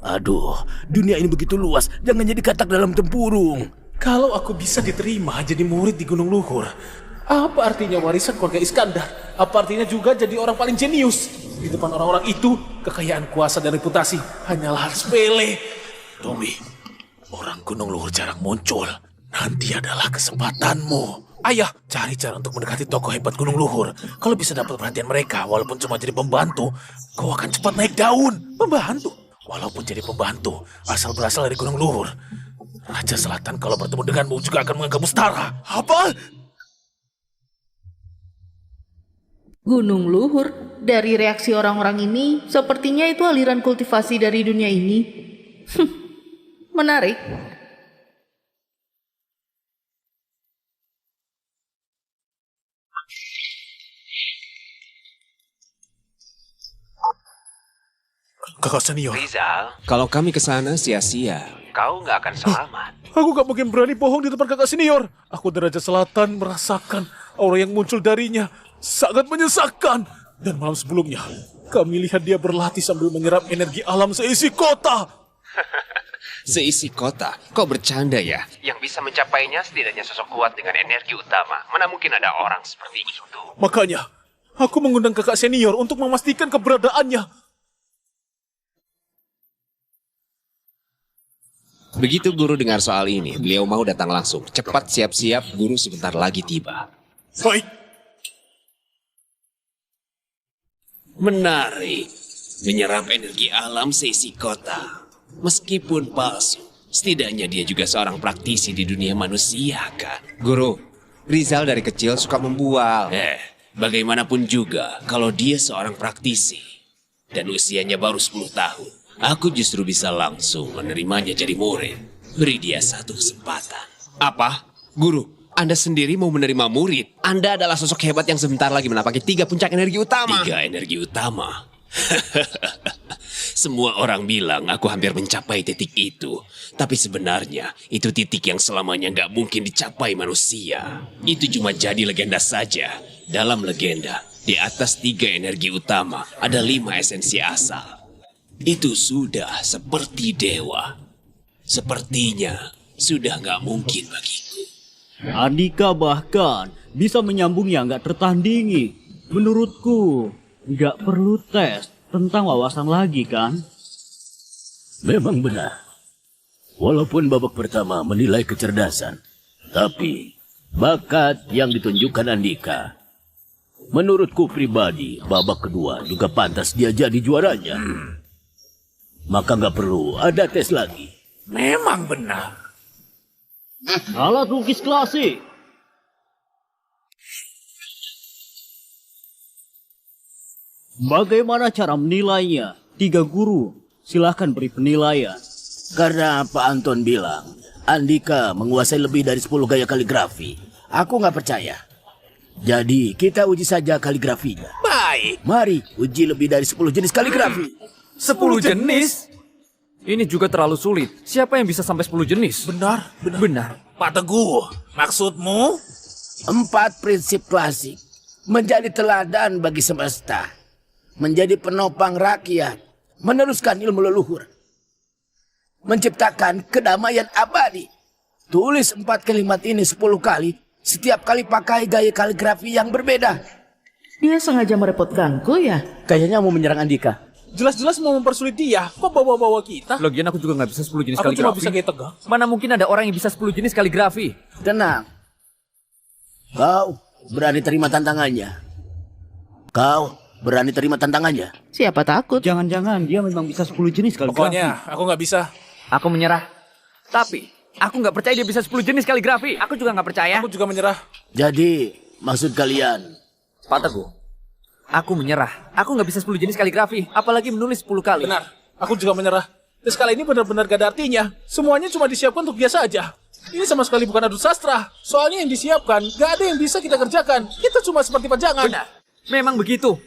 Aduh, dunia ini begitu luas. Jangan jadi katak dalam tempurung. Kalau aku bisa diterima jadi murid di Gunung Luhur, apa artinya warisan keluarga Iskandar? Apa artinya juga jadi orang paling jenius? Di depan orang-orang itu, kekayaan, kuasa, dan reputasi hanyalah hal sepele. Tommy, orang Gunung Luhur jarang muncul. Nanti adalah kesempatanmu. Ayah, cari cara untuk mendekati tokoh hebat Gunung Luhur. Kalau bisa dapat perhatian mereka, walaupun cuma jadi pembantu, kau akan cepat naik daun. Pembantu? Walaupun jadi pembantu, asal berasal dari Gunung Luhur, Raja Selatan kalau bertemu denganmu juga akan menganggapmu setara. Apa? Gunung Luhur, dari reaksi orang-orang ini, sepertinya itu aliran kultivasi dari dunia ini. Menarik. Kakak senior. Rizal, kalau kami ke sana sia-sia. Kau nggak akan selamat. Aku gak mungkin berani bohong di depan kakak senior. Aku dari Raja Selatan merasakan aura yang muncul darinya sangat menyesakkan. Dan malam sebelumnya, kami lihat dia berlatih sambil menyerap energi alam seisi kota. Seisi kota? Kau bercanda ya? Yang bisa mencapainya setidaknya sosok kuat dengan energi utama. Mana mungkin ada orang seperti itu? Makanya, aku mengundang kakak senior untuk memastikan keberadaannya. Begitu guru dengar soal ini, beliau mau datang langsung. Cepat siap-siap, guru sebentar lagi tiba. Baik. Menarik. Menyerap energi alam seisi kota. Meskipun palsu, setidaknya dia juga seorang praktisi di dunia manusia kan? Guru, Rizal dari kecil suka membual. Bagaimanapun juga, kalau dia seorang praktisi dan usianya baru 10 tahun, aku justru bisa langsung menerimanya jadi murid. Beri dia satu kesempatan. Apa? Guru, Anda sendiri mau menerima murid? Anda adalah sosok hebat yang sebentar lagi menapaki 3 puncak energi utama. 3 energi utama? Semua orang bilang aku hampir mencapai titik itu. Tapi sebenarnya itu titik yang selamanya nggak mungkin dicapai manusia. Itu cuma jadi legenda saja. Dalam legenda, di atas 3 energi utama ada 5 esensi asal. Itu sudah seperti dewa. Sepertinya sudah nggak mungkin bagiku. Andika bahkan bisa menyambung yang nggak tertandingi. Menurutku, nggak perlu tes tentang wawasan lagi kan? Memang benar. Walaupun babak pertama menilai kecerdasan, tapi bakat yang ditunjukkan Andika, menurutku pribadi, babak kedua juga pantas dia jadi juaranya. Maka nggak perlu ada tes lagi. Memang benar. Alat lukis klasik. Bagaimana cara menilainya? 3 guru, silahkan beri penilaian. Karena Pak Anton bilang, Andika menguasai lebih dari 10 gaya kaligrafi. Aku nggak percaya. Jadi kita uji saja kaligrafinya. Baik. Mari uji lebih dari 10 jenis kaligrafi. 10 jenis? Ini juga terlalu sulit. Siapa yang bisa sampai 10 jenis? Benar. Pak Teguh, maksudmu? 4 prinsip klasik. Menjadi teladan bagi semesta. Menjadi penopang rakyat. Meneruskan ilmu leluhur. Menciptakan kedamaian abadi. Tulis 4 kalimat ini 10 kali. Setiap kali pakai gaya kaligrafi yang berbeda. Dia sengaja merepotkanku ya. Kayaknya mau menyerang Andika. Jelas-jelas mau mempersulit dia. Kok bawa-bawa kita? Lagian aku juga nggak bisa 10 jenis Aku cuma kaligrafi. bisa gaya tegang. Mana mungkin ada orang yang bisa 10 jenis kaligrafi? Tenang. Kau berani terima tantangannya. Kau berani terima tantangannya. Siapa takut? Jangan-jangan dia memang bisa 10 jenis kaligrafi. Pokoknya aku nggak bisa. Aku menyerah. Tapi aku nggak percaya dia bisa 10 jenis kaligrafi. Aku juga nggak percaya. Aku juga menyerah. Jadi, maksud kalian, Pak Teguh, aku menyerah. Aku nggak bisa 10 jenis kaligrafi, apalagi menulis 10 kali. Benar. Aku juga menyerah. Tes kali ini benar-benar gak ada artinya. Semuanya cuma disiapkan untuk biasa aja. Ini sama sekali bukan adu sastra. Soalnya yang disiapkan gak ada yang bisa kita kerjakan. Kita cuma seperti pajangan. Benar. Memang begitu.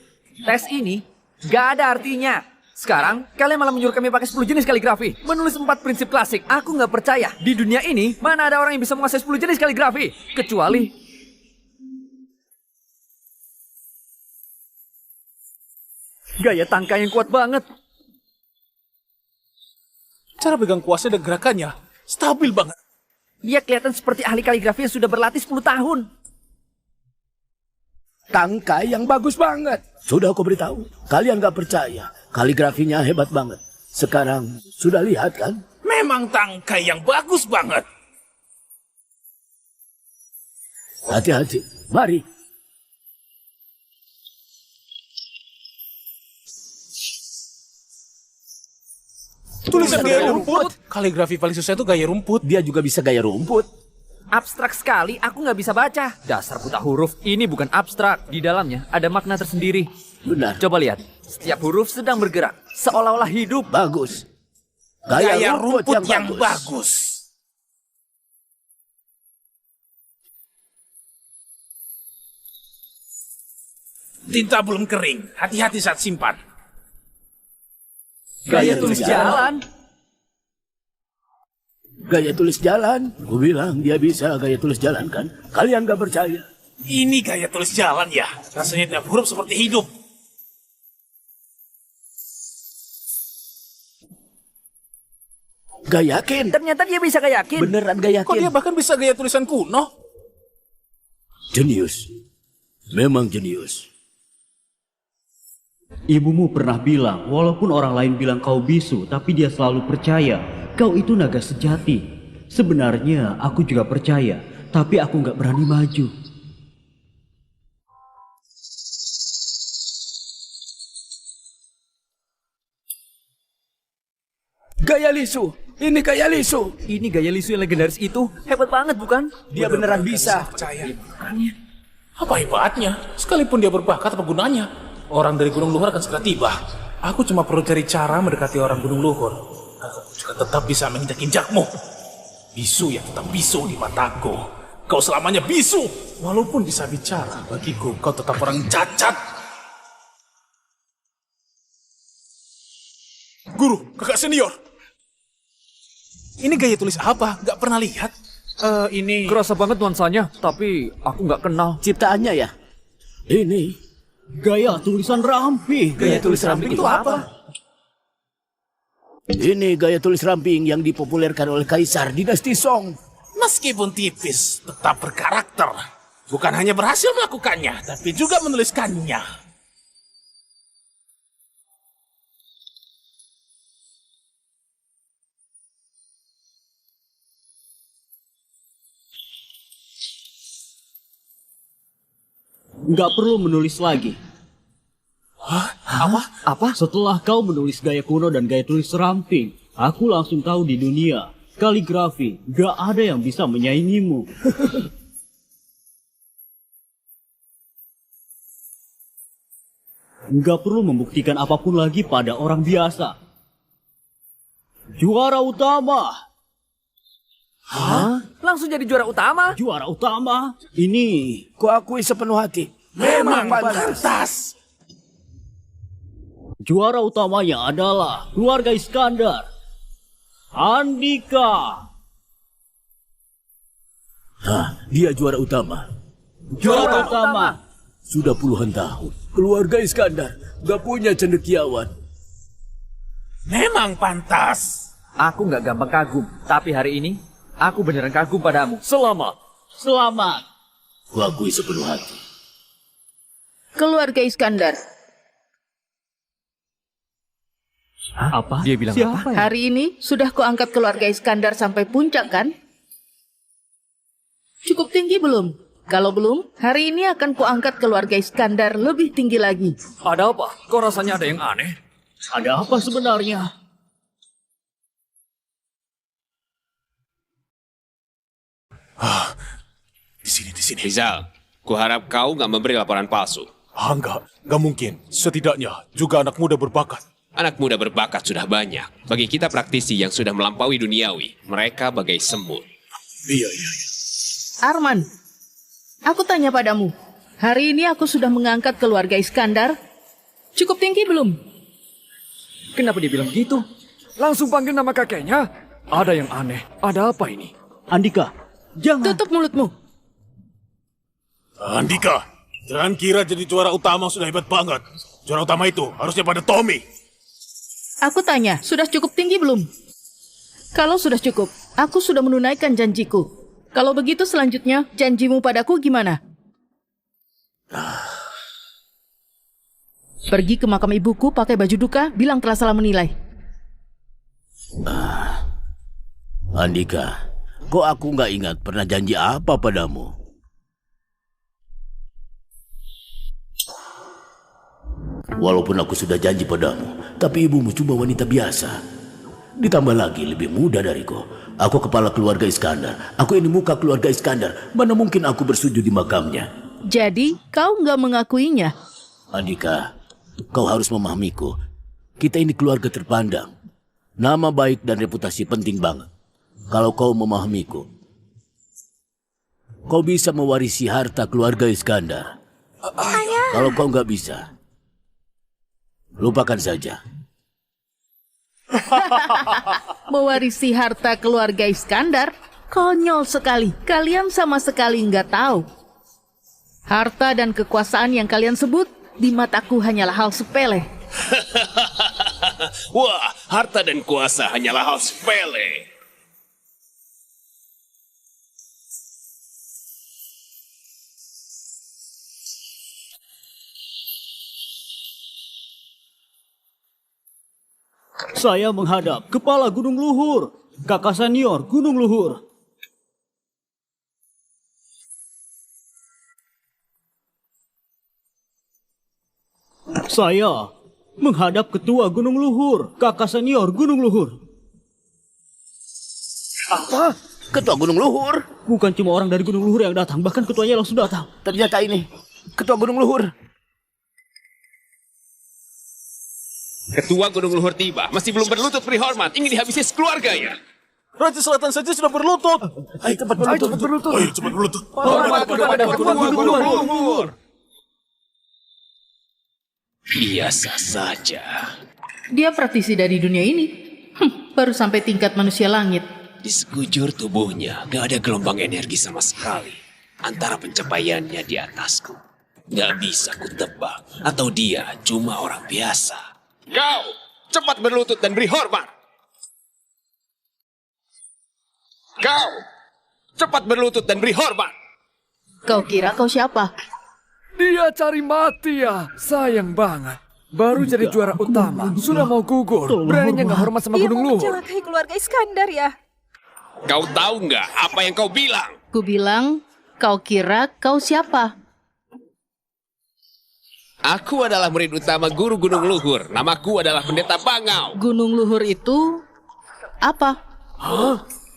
Tes ini gak ada artinya. Sekarang, kalian malah menyuruh kami pakai 10 jenis kaligrafi. Menulis 4 prinsip klasik. Aku nggak percaya. Di dunia ini, mana ada orang yang bisa menguasai 10 jenis kaligrafi. Kecuali... gaya tangkai yang kuat banget. Cara pegang kuasnya dan gerakannya stabil banget. Dia kelihatan seperti ahli kaligrafi yang sudah berlatih 10 tahun. tangkai yang bagus banget. Sudah aku beritahu, kalian gak percaya. Kaligrafinya hebat banget. Sekarang sudah lihat kan? Memang tangkai yang bagus banget. Hati-hati, mari. Tulisan gaya rumput. Kaligrafi paling susah itu gaya rumput. Dia juga bisa gaya rumput. Abstrak sekali, aku nggak bisa baca. Dasar buta huruf, ini bukan abstrak. Di dalamnya ada makna tersendiri. Benar. Coba lihat, setiap huruf sedang bergerak, seolah-olah hidup. Bagus. Gaya rumput yang bagus. Tinta belum kering, hati-hati saat simpan. Gaya tulis jalan. Gaya tulis jalan. Gue bilang dia bisa gaya tulis jalan kan? Kalian gak percaya. Ini gaya tulis jalan ya. Rasanya tiap huruf seperti hidup. Gak yakin. Ternyata dia bisa gak yakin. Beneran gak yakin. Kok dia bahkan bisa gaya tulisan kuno? Jenius. Memang jenius. Ibumu pernah bilang, walaupun orang lain bilang kau bisu, tapi dia selalu percaya. Kau itu naga sejati. Sebenarnya aku juga percaya, tapi aku nggak berani maju. Gaya lisu. Ini gaya lisu. Ini gaya lisu yang legendaris itu hebat banget bukan? Dia beneran bisa. Percaya. Apa hebatnya? Sekalipun dia berbakat, apa gunanya? Orang dari Gunung Luhur akan segera tiba. Aku cuma perlu cari cara mendekati orang Gunung Luhur. Aku juga tetap bisa menginjak-injakmu. Bisu yang tetap bisu di mataku. Kau selamanya bisu. Walaupun bisa bicara, bagiku kau tetap orang cacat. Guru, kakak senior. Ini gaya tulis apa? Gak pernah lihat. Ini... Kerasa banget nuansanya, tapi aku nggak kenal. Ciptaannya ya? Ini. Gaya tulisan ramping. Gaya tulis ramping itu apa? Ini gaya tulis ramping yang dipopulerkan oleh Kaisar Dinasti Song. Meskipun tipis, tetap berkarakter. Bukan hanya berhasil melakukannya, tapi juga menuliskannya. Nggak perlu menulis lagi. Hah? Apa? Setelah kau menulis gaya kuno dan gaya tulis ramping, aku langsung tahu di dunia kaligrafi gak ada yang bisa menyaingimu. Nggak perlu membuktikan apapun lagi pada orang biasa. Juara utama. Hah? Langsung jadi juara utama? Juara utama. Ini Kuakui sepenuh hati. Memang pantas. juara utamanya adalah keluarga Iskandar. Andika. Hah, dia juara utama. Juara utama. Sudah puluhan tahun. Keluarga Iskandar gak punya cendekiawan. Memang pantas. Aku nggak gampang kagum, tapi hari ini aku beneran kagum padamu. Selamat. Selamat. Kuakui sepenuh hati. Keluarga Iskandar, Apa? Dia bilang Siapa ya? hari ini sudah kuangkat keluarga Iskandar sampai puncak kan? Cukup tinggi belum? Kalau belum, hari ini akan kuangkat keluarga Iskandar lebih tinggi lagi. Ada apa? Kok rasanya ada yang aneh? Ada apa sebenarnya? Di sini. Rizal, kuharap kau nggak memberi laporan palsu. Enggak mungkin. Setidaknya juga anak muda berbakat. Anak muda berbakat sudah banyak. Bagi kita praktisi yang sudah melampaui duniawi, mereka bagai semut. Iya. Arman, aku tanya padamu. Hari ini aku sudah mengangkat keluarga Iskandar. Cukup tinggi belum? Kenapa dia bilang gitu? Langsung panggil nama kakeknya. Ada yang aneh. Ada apa ini? Andika, jangan. Tutup mulutmu. Andika, jangan kira jadi juara utama sudah hebat banget. Juara utama itu harusnya pada Tommy. Aku tanya, sudah cukup tinggi belum? Kalau sudah cukup, aku sudah menunaikan janjiku. Kalau begitu selanjutnya, janjimu padaku gimana? Pergi ke makam ibuku pakai baju duka, bilang telah salah menilai. Andika, kok aku nggak ingat pernah janji apa padamu? Walaupun aku sudah janji padamu, tapi ibumu cuma wanita biasa. Ditambah lagi lebih muda dariku. Aku kepala keluarga Iskandar. Aku ini muka keluarga Iskandar. Mana mungkin aku bersujud di makamnya? Jadi, kau nggak mengakuinya? Andika, kau harus memahamiku. Kita ini keluarga terpandang. Nama baik dan reputasi penting banget. Kalau kau memahamiku, kau bisa mewarisi harta keluarga Iskandar. Kalau kau nggak bisa, lupakan saja. Mewarisi harta keluarga Iskandar? Konyol sekali. Kalian sama sekali nggak tahu. Harta dan kekuasaan yang kalian sebut di mataku hanyalah hal sepele. Wah, harta dan kuasa hanyalah hal sepele. Saya menghadap kepala Gunung Luhur, kakak senior Gunung Luhur. Saya menghadap ketua Gunung Luhur, kakak senior Gunung Luhur. Apa? Ketua Gunung Luhur? Bukan cuma orang dari Gunung Luhur yang datang, bahkan ketuanya langsung datang. Ternyata ini Ketua Gunung Luhur. Ketua Gunung Luhur tiba, masih belum berlutut beri hormat, ingin dihabisi sekeluarganya. Raja Selatan saja sudah berlutut. Ayo cepat berlutut. Ayo cepat berlutut. Hormat kepada Ketua Gunung Luhur. Biasa saja. Dia praktisi dari dunia ini. Baru sampai tingkat manusia langit. Di sekujur tubuhnya gak ada gelombang energi sama sekali. Antara pencapaiannya di atasku. Gak bisa kutebak. Atau dia cuma orang biasa. Kau cepat berlutut dan beri hormat. Kau cepat berlutut dan beri hormat. Kau kira kau siapa? Dia cari mati ya. Sayang banget. Baru jadi juara utama, sudah mau gugur. Beraninya nggak hormat sama Dia Gunung mau Luhur. mencelakai keluarga Iskandar ya? Kau tahu nggak apa yang kau bilang? Ku bilang, kau kira kau siapa? Aku adalah murid utama guru Gunung Luhur. Namaku adalah Pendeta Bangau. Gunung Luhur itu apa?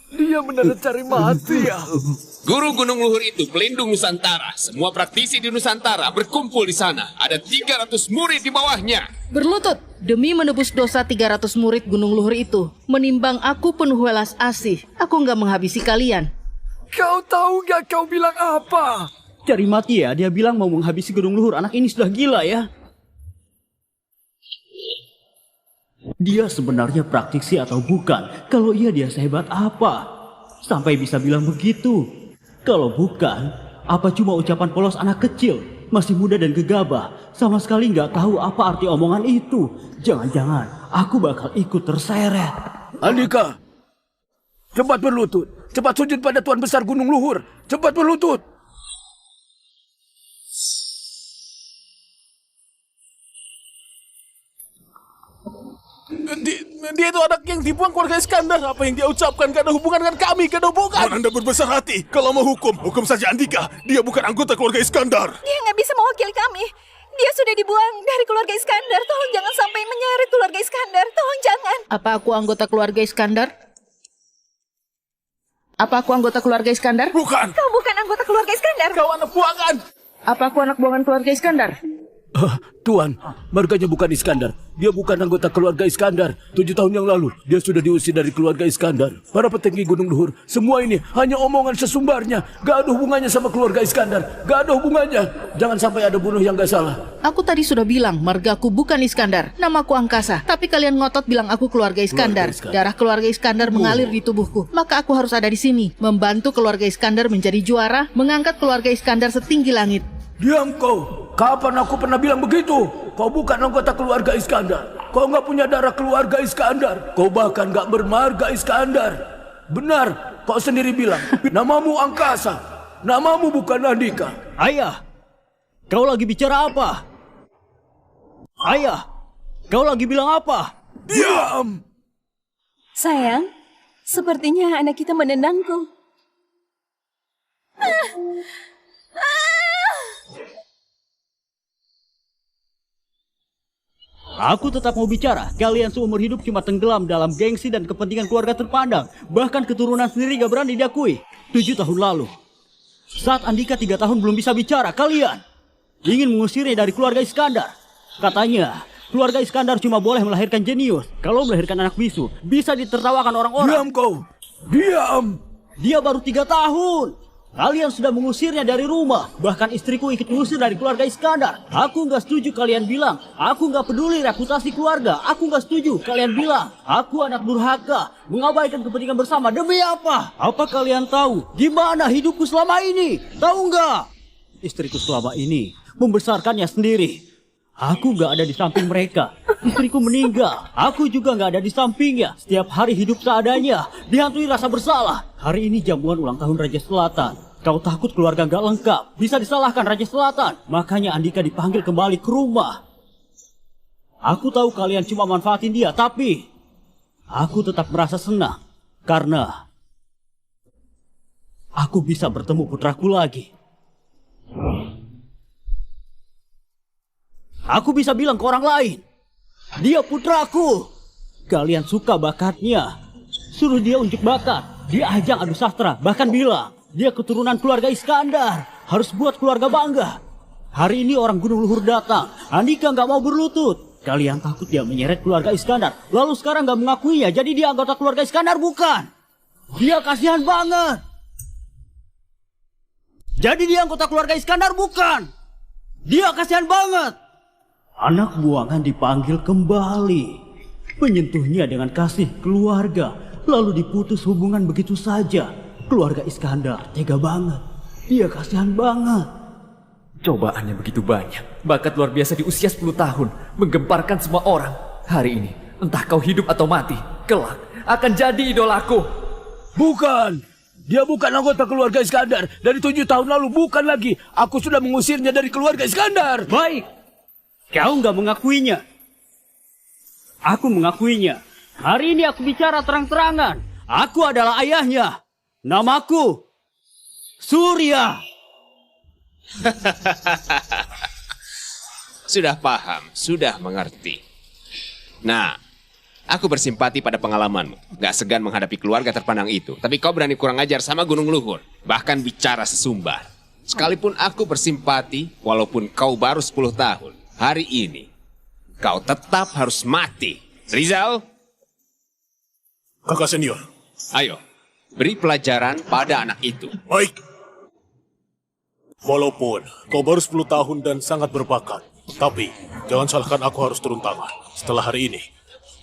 Dia benar-benar cari mati ya. Guru Gunung Luhur itu pelindung Nusantara. Semua praktisi di Nusantara berkumpul di sana. Ada 300 murid di bawahnya. Berlutut demi menebus dosa 300 murid Gunung Luhur itu. Menimbang aku penuh welas asih, aku nggak menghabisi kalian. Kau tahu nggak kau bilang apa? Cari mati ya, dia bilang mau menghabisi Gunung Luhur. Anak ini sudah gila ya. Dia sebenarnya praktisi atau bukan? Kalau iya dia sehebat apa? Sampai bisa bilang begitu. Kalau bukan, apa cuma ucapan polos anak kecil? Masih muda dan gegabah. Sama sekali nggak tahu apa arti omongan itu. Jangan-jangan aku bakal ikut terseret. Andika, cepat berlutut. Cepat sujud pada Tuan Besar Gunung Luhur. Cepat berlutut. Dia itu anak yang dibuang keluarga Iskandar. Apa yang dia ucapkan gak ada hubungan dengan kami, gak ada hubungan. Anda berbesar hati. Kalau mau hukum saja Andika. Dia bukan anggota keluarga Iskandar. Dia nggak bisa mewakili kami. Dia sudah dibuang dari keluarga Iskandar. Tolong jangan sampai menyeret keluarga Iskandar. Tolong jangan. Apa aku anggota keluarga Iskandar? Apa aku anggota keluarga Iskandar? Bukan. Kau bukan anggota keluarga Iskandar. Kau anak buangan. Apa aku anak buangan keluarga Iskandar? Tuan, marganya bukan Iskandar. Dia bukan anggota keluarga Iskandar. 7 tahun yang lalu, dia sudah diusir dari keluarga Iskandar. Para petinggi Gunung Luhur, semua ini hanya omongan sesumbarnya. Gak ada hubungannya sama keluarga Iskandar. Gak ada hubungannya. Jangan sampai ada bunuh yang gak salah. Aku tadi sudah bilang margaku bukan Iskandar. Namaku Angkasa. Tapi kalian ngotot bilang aku keluarga Iskandar. Darah keluarga Iskandar mengalir di tubuhku. Maka aku harus ada di sini, membantu keluarga Iskandar menjadi juara, mengangkat keluarga Iskandar setinggi langit. Diam kau. Kapan aku pernah bilang begitu? Kau bukan anggota keluarga Iskandar. Kau nggak punya darah keluarga Iskandar. Kau bahkan nggak bermarga Iskandar. Benar, kau sendiri bilang. Namamu Angkasa. Namamu bukan Andika. Ayah, kau lagi bicara apa? Ayah, kau lagi bilang apa? Diam! Sayang, sepertinya anak kita menendangku. Aku tetap mau bicara. Kalian seumur hidup cuma tenggelam dalam gengsi dan kepentingan keluarga terpandang. Bahkan keturunan sendiri gak berani diakui. 7 tahun lalu, saat Andika 3 tahun belum bisa bicara, kalian ingin mengusirnya dari keluarga Iskandar. Katanya, keluarga Iskandar cuma boleh melahirkan jenius. Kalau melahirkan anak bisu, bisa ditertawakan orang-orang. Diam kau! Diam! Dia baru 3 tahun. Kalian sudah mengusirnya dari rumah. Bahkan istriku ikut mengusir dari keluarga Iskandar. Aku nggak setuju kalian bilang. Aku nggak peduli reputasi keluarga. Aku nggak setuju kalian bilang. Aku anak durhaka. Mengabaikan kepentingan bersama. Demi apa? Apa kalian tahu gimana hidupku selama ini? Tahu nggak? Istriku selama ini membesarkannya sendiri. Aku nggak ada di samping mereka. Istriku meninggal. Aku juga nggak ada di sampingnya. Setiap hari hidup seadanya. Dihantui rasa bersalah. Hari ini jamuan ulang tahun Raja Selatan. Kau takut keluarga nggak lengkap. Bisa disalahkan Raja Selatan. Makanya Andika dipanggil kembali ke rumah. Aku tahu kalian cuma manfaatin dia. Tapi aku tetap merasa senang. Karena aku bisa bertemu putraku lagi. Aku bisa bilang ke orang lain, dia putraku. Kalian suka bakatnya, suruh dia unjuk bakat. Dia ajang adu sastra, bahkan bilang dia keturunan keluarga Iskandar. Harus buat keluarga bangga. Hari ini orang Gunung Luhur datang. Andika nggak mau berlutut. Kalian takut dia menyeret keluarga Iskandar. Lalu sekarang nggak mengakuinya, jadi dia anggota keluarga Iskandar bukan? Dia kasihan banget. Jadi dia anggota keluarga Iskandar bukan? Dia kasihan banget. Anak buangan dipanggil kembali. Menyentuhnya dengan kasih keluarga. Lalu diputus hubungan begitu saja. Keluarga Iskandar tega banget. Dia kasihan banget. Cobaannya begitu banyak. Bakat luar biasa di usia 10 tahun. Menggemparkan semua orang. Hari ini, entah kau hidup atau mati, kelak akan jadi idolaku. Bukan! Dia bukan anggota keluarga Iskandar. Dari 7 tahun lalu, bukan lagi. Aku sudah mengusirnya dari keluarga Iskandar. Baik. Kau nggak mengakuinya. Aku mengakuinya. Hari ini aku bicara terang-terangan. Aku adalah ayahnya. Namaku Surya. Sudah paham, sudah mengerti. Nah, aku bersimpati pada pengalamanmu. Gak segan menghadapi keluarga terpandang itu. Tapi kau berani kurang ajar sama Gunung Luhur. Bahkan bicara sesumbar. Sekalipun aku bersimpati, walaupun kau baru 10 tahun. Hari ini, kau tetap harus mati. Rizal? Kakak senior. Ayo, beri pelajaran pada anak itu. Baik. Walaupun kau baru 10 tahun dan sangat berbakat. Tapi, jangan salahkan aku harus turun tangan. Setelah hari ini,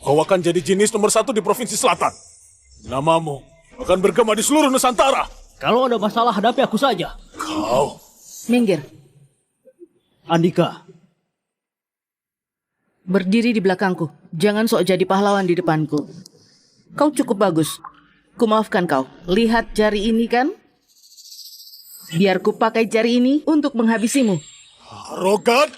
kau akan jadi jenis nomor 1 di Provinsi Selatan. Namamu akan bergema di seluruh Nusantara. Kalau ada masalah, hadapi aku saja. Kau. Minggir. Andika. Berdiri di belakangku. Jangan sok jadi pahlawan di depanku. Kau cukup bagus. Kumaafkan kau. Lihat jari ini kan? Biar ku pakai jari ini untuk menghabisimu. Arogan.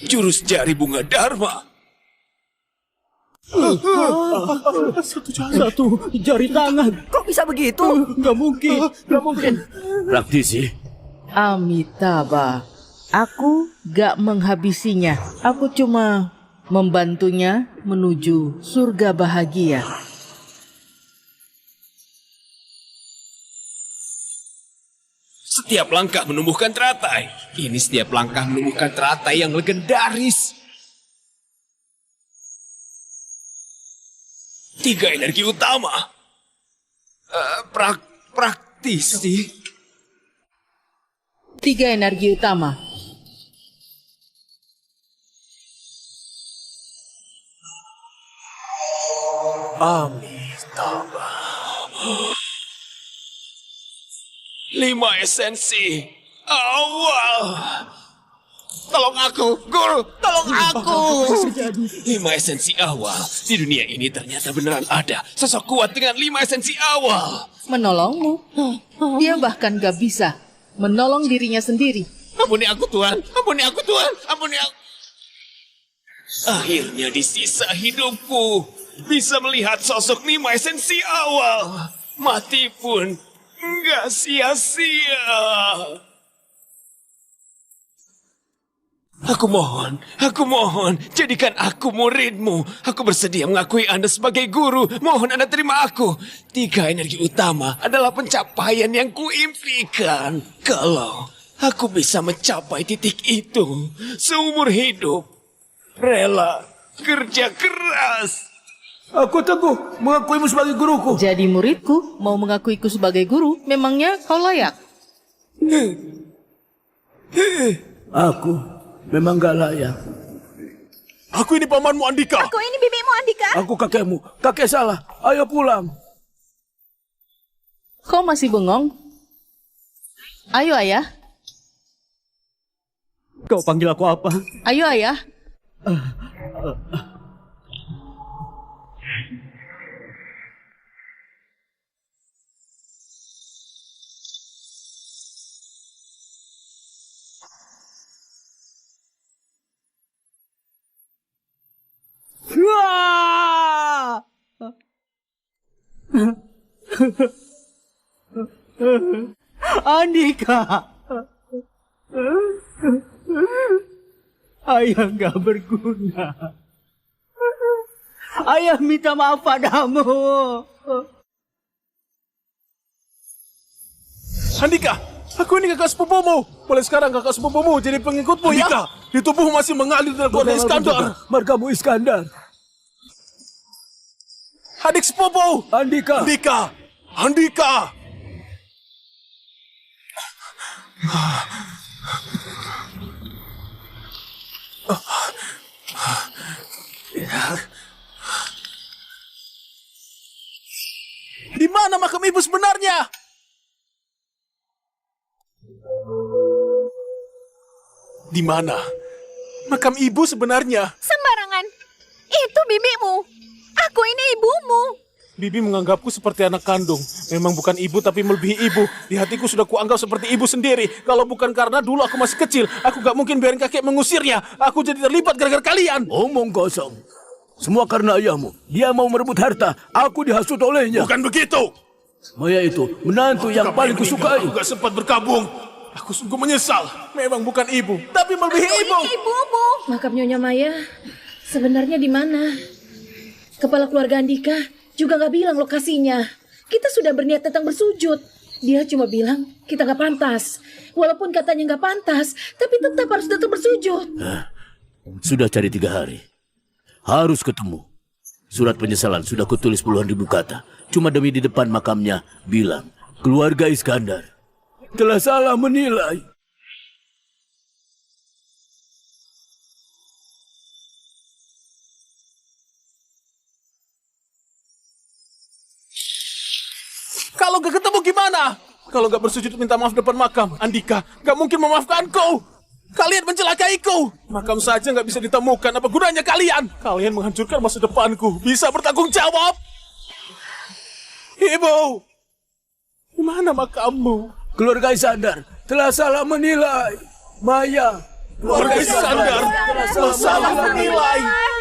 Jurus jari bunga Dharma. Satu jari tangan. Kok bisa begitu? Nggak mungkin. Nggak mungkin. Praktisi, Amitabha, aku gak menghabisinya. Aku cuma membantunya menuju surga bahagia. Setiap langkah menumbuhkan teratai. Ini setiap langkah menumbuhkan teratai yang legendaris. 3 energi utama. Praktisi. 3 energi utama. Amitabha. 5 esensi awal. Tolong aku, Guru, tolong aku. 5 esensi awal. Di dunia ini ternyata beneran ada sosok kuat dengan 5 esensi awal. Menolongmu. Dia bahkan gak bisa menolong dirinya sendiri. Ampuni aku, Tuhan. Ampuni aku, Tuhan. Ampuni aku. Akhirnya di sisa hidupku bisa melihat sosok 5 esensi awal. Mati pun nggak sia-sia. Aku mohon, jadikan aku muridmu. Aku bersedia mengakui Anda sebagai guru. Mohon Anda terima aku. 3 energi utama adalah pencapaian yang kuimpikan. Kalau aku bisa mencapai titik itu seumur hidup, rela kerja keras. aku teguh mengakuimu sebagai guruku. Jadi muridku, mau mengakuiku sebagai guru, memangnya kau layak? Aku memang gak layak. Aku ini pamanmu Andika. Aku ini bibimu Andika. Aku kakekmu. Kakek salah. Ayo pulang. Kau masih bengong? Ayo ayah. Kau panggil aku apa? Ayo ayah. Andika. Ayah nggak berguna. Ayah minta maaf padamu. Andika, aku ini kakak sepupumu. Mulai sekarang kakak sepupumu jadi pengikutmu Andika. ya. Di tubuhmu masih mengalir darah keluarga Iskandar. Margamu Iskandar. Adik sepupu. Andika. Andika. Andika. Di mana makam ibu sebenarnya? Di mana makam ibu sebenarnya? Sembarangan. Itu bibimu. Aku ini ibumu. Bibi menganggapku seperti anak kandung. Memang bukan ibu tapi melebihi ibu. Di hatiku sudah kuanggap seperti ibu sendiri. Kalau bukan karena dulu aku masih kecil, aku gak mungkin biarin kakek mengusirnya. Aku jadi terlibat gara-gara kalian. Omong kosong. Semua karena ayahmu. Dia mau merebut harta. Aku dihasut olehnya. Bukan begitu. Maya itu menantu yang paling kusukai. Aku gak sempat berkabung. Aku sungguh menyesal. Memang bukan ibu, tapi melebihi ibu. Ibumu. Makam Nyonya Maya sebenarnya di mana? Kepala keluarga Andika juga nggak bilang lokasinya. Kita sudah berniat datang bersujud. Dia cuma bilang kita nggak pantas. Walaupun katanya nggak pantas, tapi tetap harus datang bersujud. Sudah cari 3 hari. Harus ketemu. Surat penyesalan sudah kutulis puluhan ribu kata. Cuma demi di depan makamnya bilang keluarga Iskandar telah salah menilai. Kalau gak ketemu gimana? Kalau gak bersujud minta maaf depan makam, Andika gak mungkin memaafkanku. Kalian mencelakaiku. Makam saja gak bisa ditemukan. Apa gunanya kalian? Kalian menghancurkan masa depanku. Bisa bertanggung jawab. Ibu, di mana makammu? Keluarga Iskandar telah salah menilai. Maya Keluarga Iskandar salah menilai.